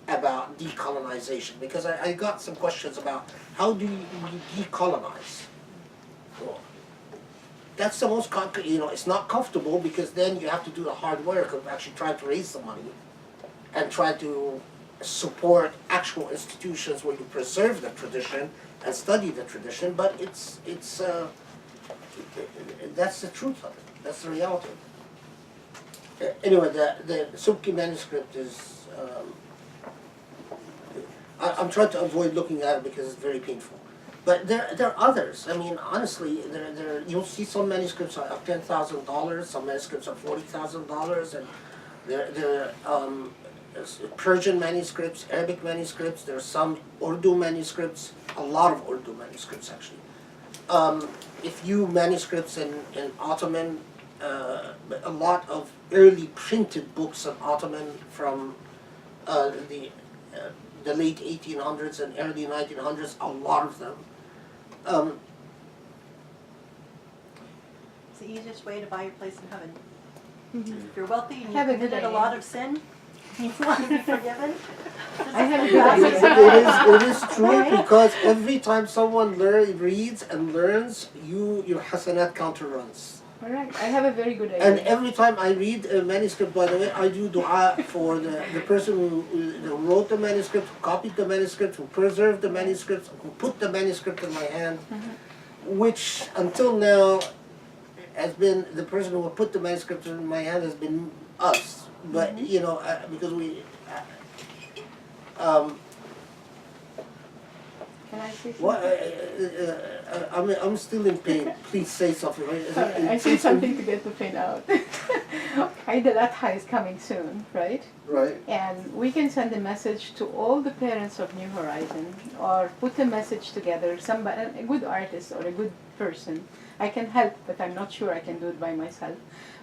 about decolonization because I got some questions about how do you decolonize? Well, that's the most concrete, it's not comfortable because then you have to do the hard work of actually trying to raise the money and try to support actual institutions where you preserve the tradition and study the tradition, but it's that's the truth of it. That's the reality. Anyway, the Subki manuscript is, I'm trying to avoid looking at it because it's very painful. But there are others. I mean, honestly, you'll see some manuscripts are $10,000, some manuscripts are $40,000, and there are Persian manuscripts, Arabic manuscripts, there are some Urdu manuscripts, a lot of Urdu manuscripts actually. A few manuscripts in Ottoman, a lot of early printed books on Ottoman from the late 1800s and early 1900s, a lot of them. It's the easiest way to buy your place in heaven. If you're wealthy and Have a you've good committed a idea. lot of sin, you want to be forgiven. I have a good It is true because every time someone reads and learns, your hasanat counter runs. All right, I have a very good idea. And every time I read a manuscript, by the way, I do dua for the person who wrote the manuscript, who copied the manuscript, who preserved the manuscript, who put the manuscript in my hand, which until now has been the person who put the manuscript in my hand has been us. But you know, because we. Can I say something? What? I'm still in pain. Please say something. Sorry, I say something to get the pain out. Eid al-Adha is coming soon, right? Right. And we can send a message to all the parents of New Horizon, or put a message together, somebody, a good artist or a good person. I can help, but I'm not sure I can do it by myself.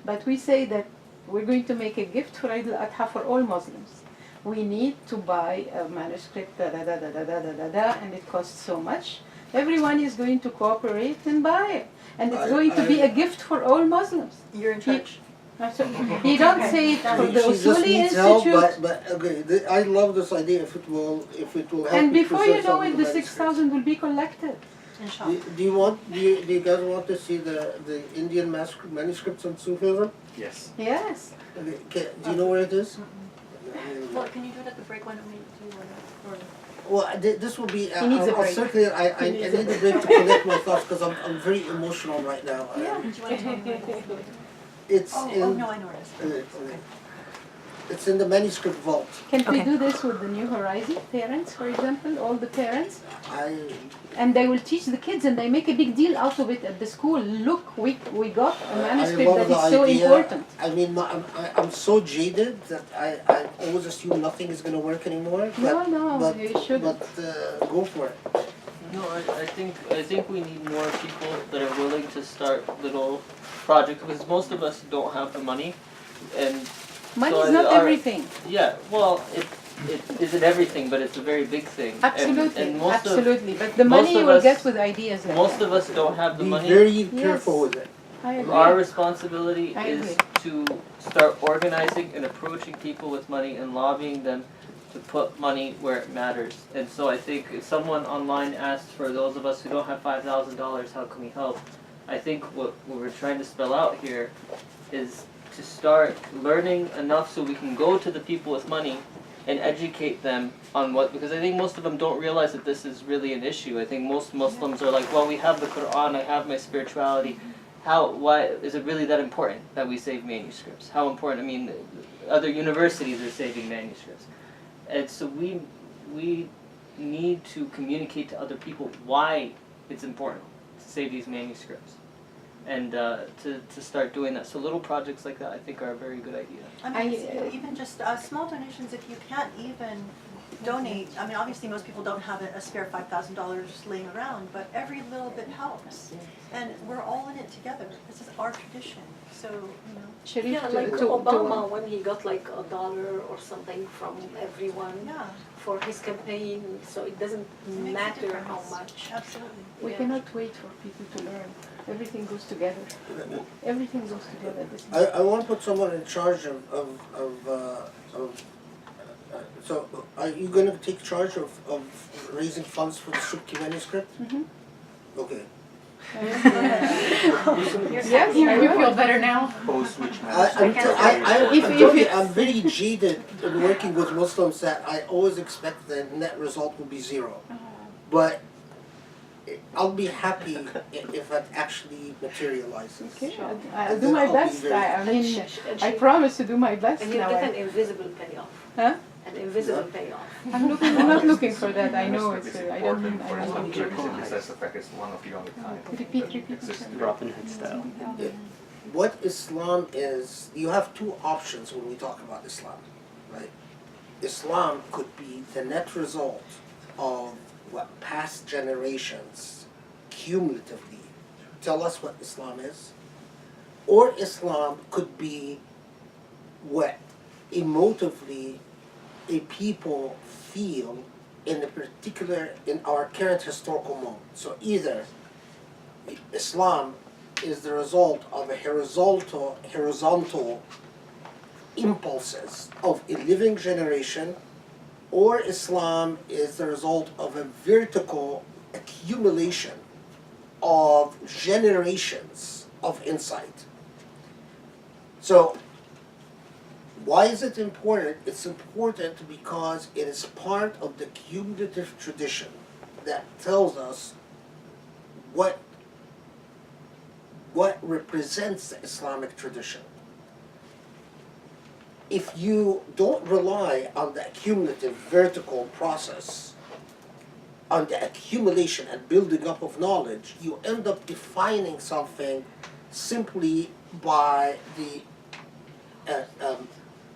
But we say that we're going to make a gift for Eid al-Adha for all Muslims. We need to buy a manuscript, and it costs so much. Everyone is going to cooperate and buy it. And it's going to be a gift for all Muslims. You're in charge. You don't say it for the She just Usuli needs help, Institute. but okay, I love this idea if it will help. And me before you preserve know some it, of the manuscripts. 6,000 will be collected. Inshallah. Do you guys want to see the Indian manuscripts on Sufism? Yes. Yes. Okay, do you know where it is? Well, can you do it at the break? Why don't we do one? Well, this will be. He needs a I'll break. certainly. I need a break to collect my thoughts because I'm very emotional right now. Do you want to tell me where it is? It's Oh, in. no, I know where it is. It's in the manuscript vault. Can we Okay. do this with the New Horizon parents, for example, all the parents? I And they will teach the kids, and they make a big deal out of it at the school. Look, we got a manuscript love that the is so idea. important. I mean, I'm so jaded that I always assume nothing is going to work anymore. But, No, but, you shouldn't. But go for it. No, I think we need more people that are willing to start little projects because most of us don't have the money, and Money so is not our- everything. yeah, well, it isn't everything, but it's a very big thing. Absolutely, and most absolutely. But the most money you of will us- get with ideas like most that. of us don't have the Be money. very careful with it. I agree. Our responsibility I is agree. to start organizing and approaching people with money and lobbying them to put money where it matters. And so I think if someone online asked for those of us who don't have $5,000, how can we help? I think what we're trying to spell out here is to start learning enough so we can go to the people with money and educate them on what, because I think most of them don't realize that this is really an issue. I think most Muslims are like, well, we have the Quran, I have my spirituality. Why is it really that important that we save manuscripts? How important? I mean, other universities are saving manuscripts. And so we need to communicate to other people why it's important to save these manuscripts. And to start doing that. So little projects like that I think are a very good idea. I mean, even just small donations, if you can't even donate, I mean, obviously most people don't have a spare $5,000 laying around, but every little bit helps. And we're all in it together. This is our tradition. So, you know. Sharif, Yeah, like Obama when he got like $1 or something from everyone Yeah, for his campaign, so it doesn't it makes a matter how difference. much. Absolutely. we Yeah. cannot wait for people to learn. Everything goes together. Everything goes together. This is I want to put someone in charge so are you going to take charge of raising funds for the Shukti manuscript? Okay. Yes, You feel better now? Post which I'm very jaded in working with Muslims that I always expect the net result will be zero. But I'll be happy if it actually materializes. okay. I'll do my best. I mean, I promise to do my best And you now. get an invisible payoff. Huh? An invisible payoff. I'm not looking for that. I know it's. I don't. For I Islamic don't. Manuscripts, that's the fact it's one of the only kind. Repeat. Exists today. Drop in head style. What Islam is, you have two options when we talk about Islam, right? Islam could be the net result of what past generations cumulatively tell us what Islam is, or Islam could be what emotively a people feel in our current historical moment. So either Islam is the result of a horizontal impulses of a living generation, or Islam is the result of a vertical accumulation of generations of insight. So, why is it important? It's important because it is part of the cumulative tradition that tells us what represents the Islamic tradition. If you don't rely on the cumulative vertical process, on the accumulation and building up of knowledge, you end up defining something simply by the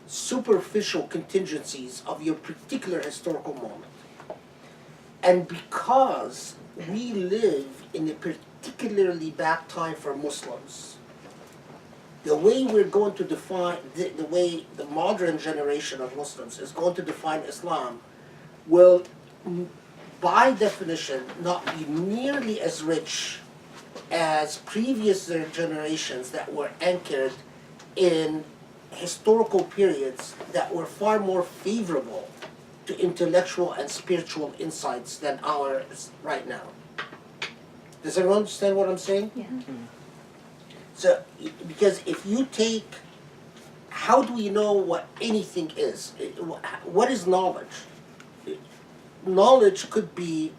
superficial contingencies of your particular historical moment. And because we live in a particularly bad time for Muslims, the way we're going to define, the way the modern generation of Muslims is going to define Islam will, by definition, not be nearly as rich as previous generations that were anchored in historical periods that were far more favorable to intellectual and spiritual insights than ours right now. Does everyone understand what I'm saying? Yeah. So, because if you take, how do we know what anything is? What is knowledge? Knowledge could be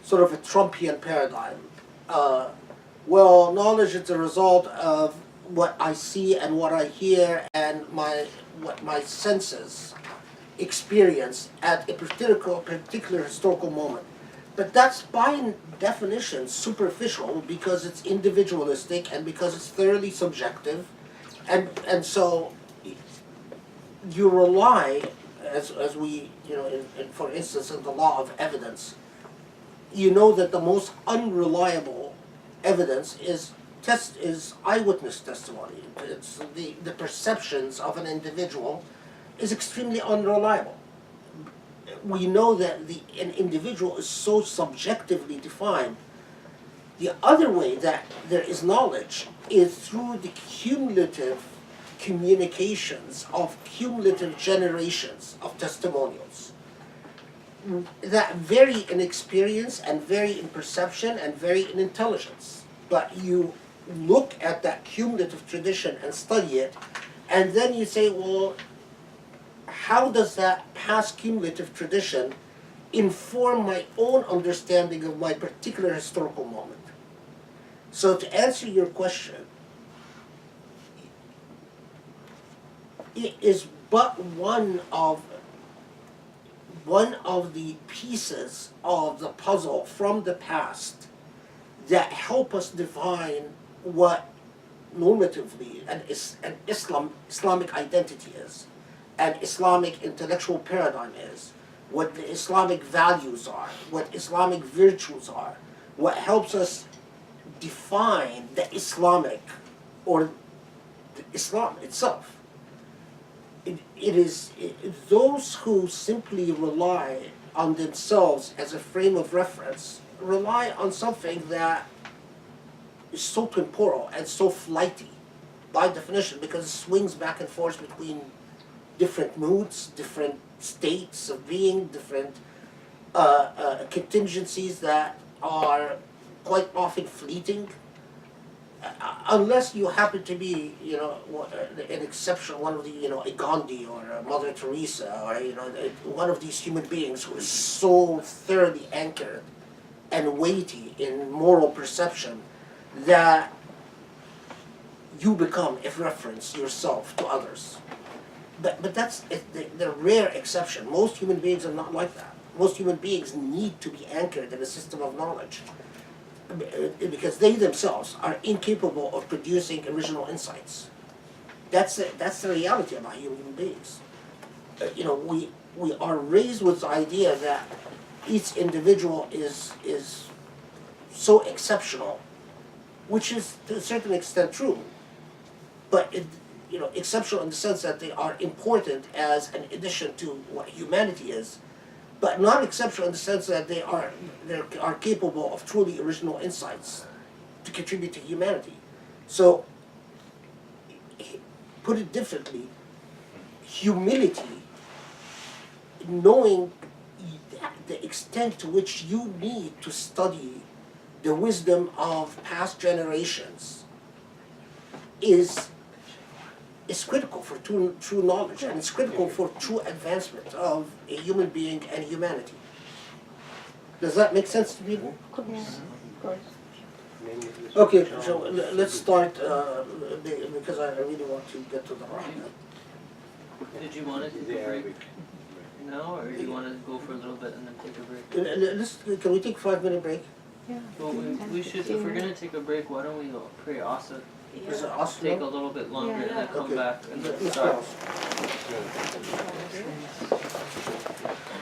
sort of a Trumpian paradigm. Well, knowledge is a result of what I see and what I hear and what my senses experience at a particular historical moment. But that's by definition superficial because it's individualistic and because it's thoroughly subjective, and so you rely, as we, for instance, in the law of evidence, you know that the most unreliable evidence is eyewitness testimony. It's the perceptions of an individual is extremely unreliable. We know that an individual is so subjectively defined. The other way that there is knowledge is through the cumulative communications of cumulative generations of testimonials that vary in experience and vary in perception and vary in intelligence. But you look at that cumulative tradition and study it, and then you say, well, how does that past cumulative tradition inform my own understanding of my particular historical moment? So to answer your question, it is but one of the pieces of the puzzle from the past that help us define what normatively an Islamic identity is, an Islamic intellectual paradigm is, what the Islamic values are, what Islamic virtues are, what helps us define the Islamic or the Islam itself. It is those who simply rely on themselves as a frame of reference rely on something that is so temporal and so flighty by definition because it swings back and forth between different moods, different states of being, different contingencies that are quite often fleeting. Unless you happen to be, an exception, one of the, a Gandhi or a Mother Teresa or, one of these human beings who is so thoroughly anchored and weighty in moral perception that you become a reference yourself to others. But that's the rare exception. Most human beings are not like that. Most human beings need to be anchored in a system of knowledge because they themselves are incapable of producing original insights. That's the reality about human beings. We are raised with the idea that each individual is so exceptional, which is to a certain extent true, but exceptional in the sense that they are important as an addition to what humanity is, but not exceptional in the sense that they are capable of truly original insights to contribute to humanity. So, put it differently, humility, knowing the extent to which you need to study the wisdom of past generations is critical for true knowledge, and it's critical for true advancement of a human being and humanity. Does that make sense to people? Of course. Okay, so let's start, because I really want to get to the Rahman. Did you want to take a break now, or do you want to go for a little bit and then take a break? Can we take a 5-minute break? Yeah. Well, we should, if we're going to take a break, why don't we go pray Asa? Is it us? Take a little bit longer and then come Okay. back and then Let's start. pause.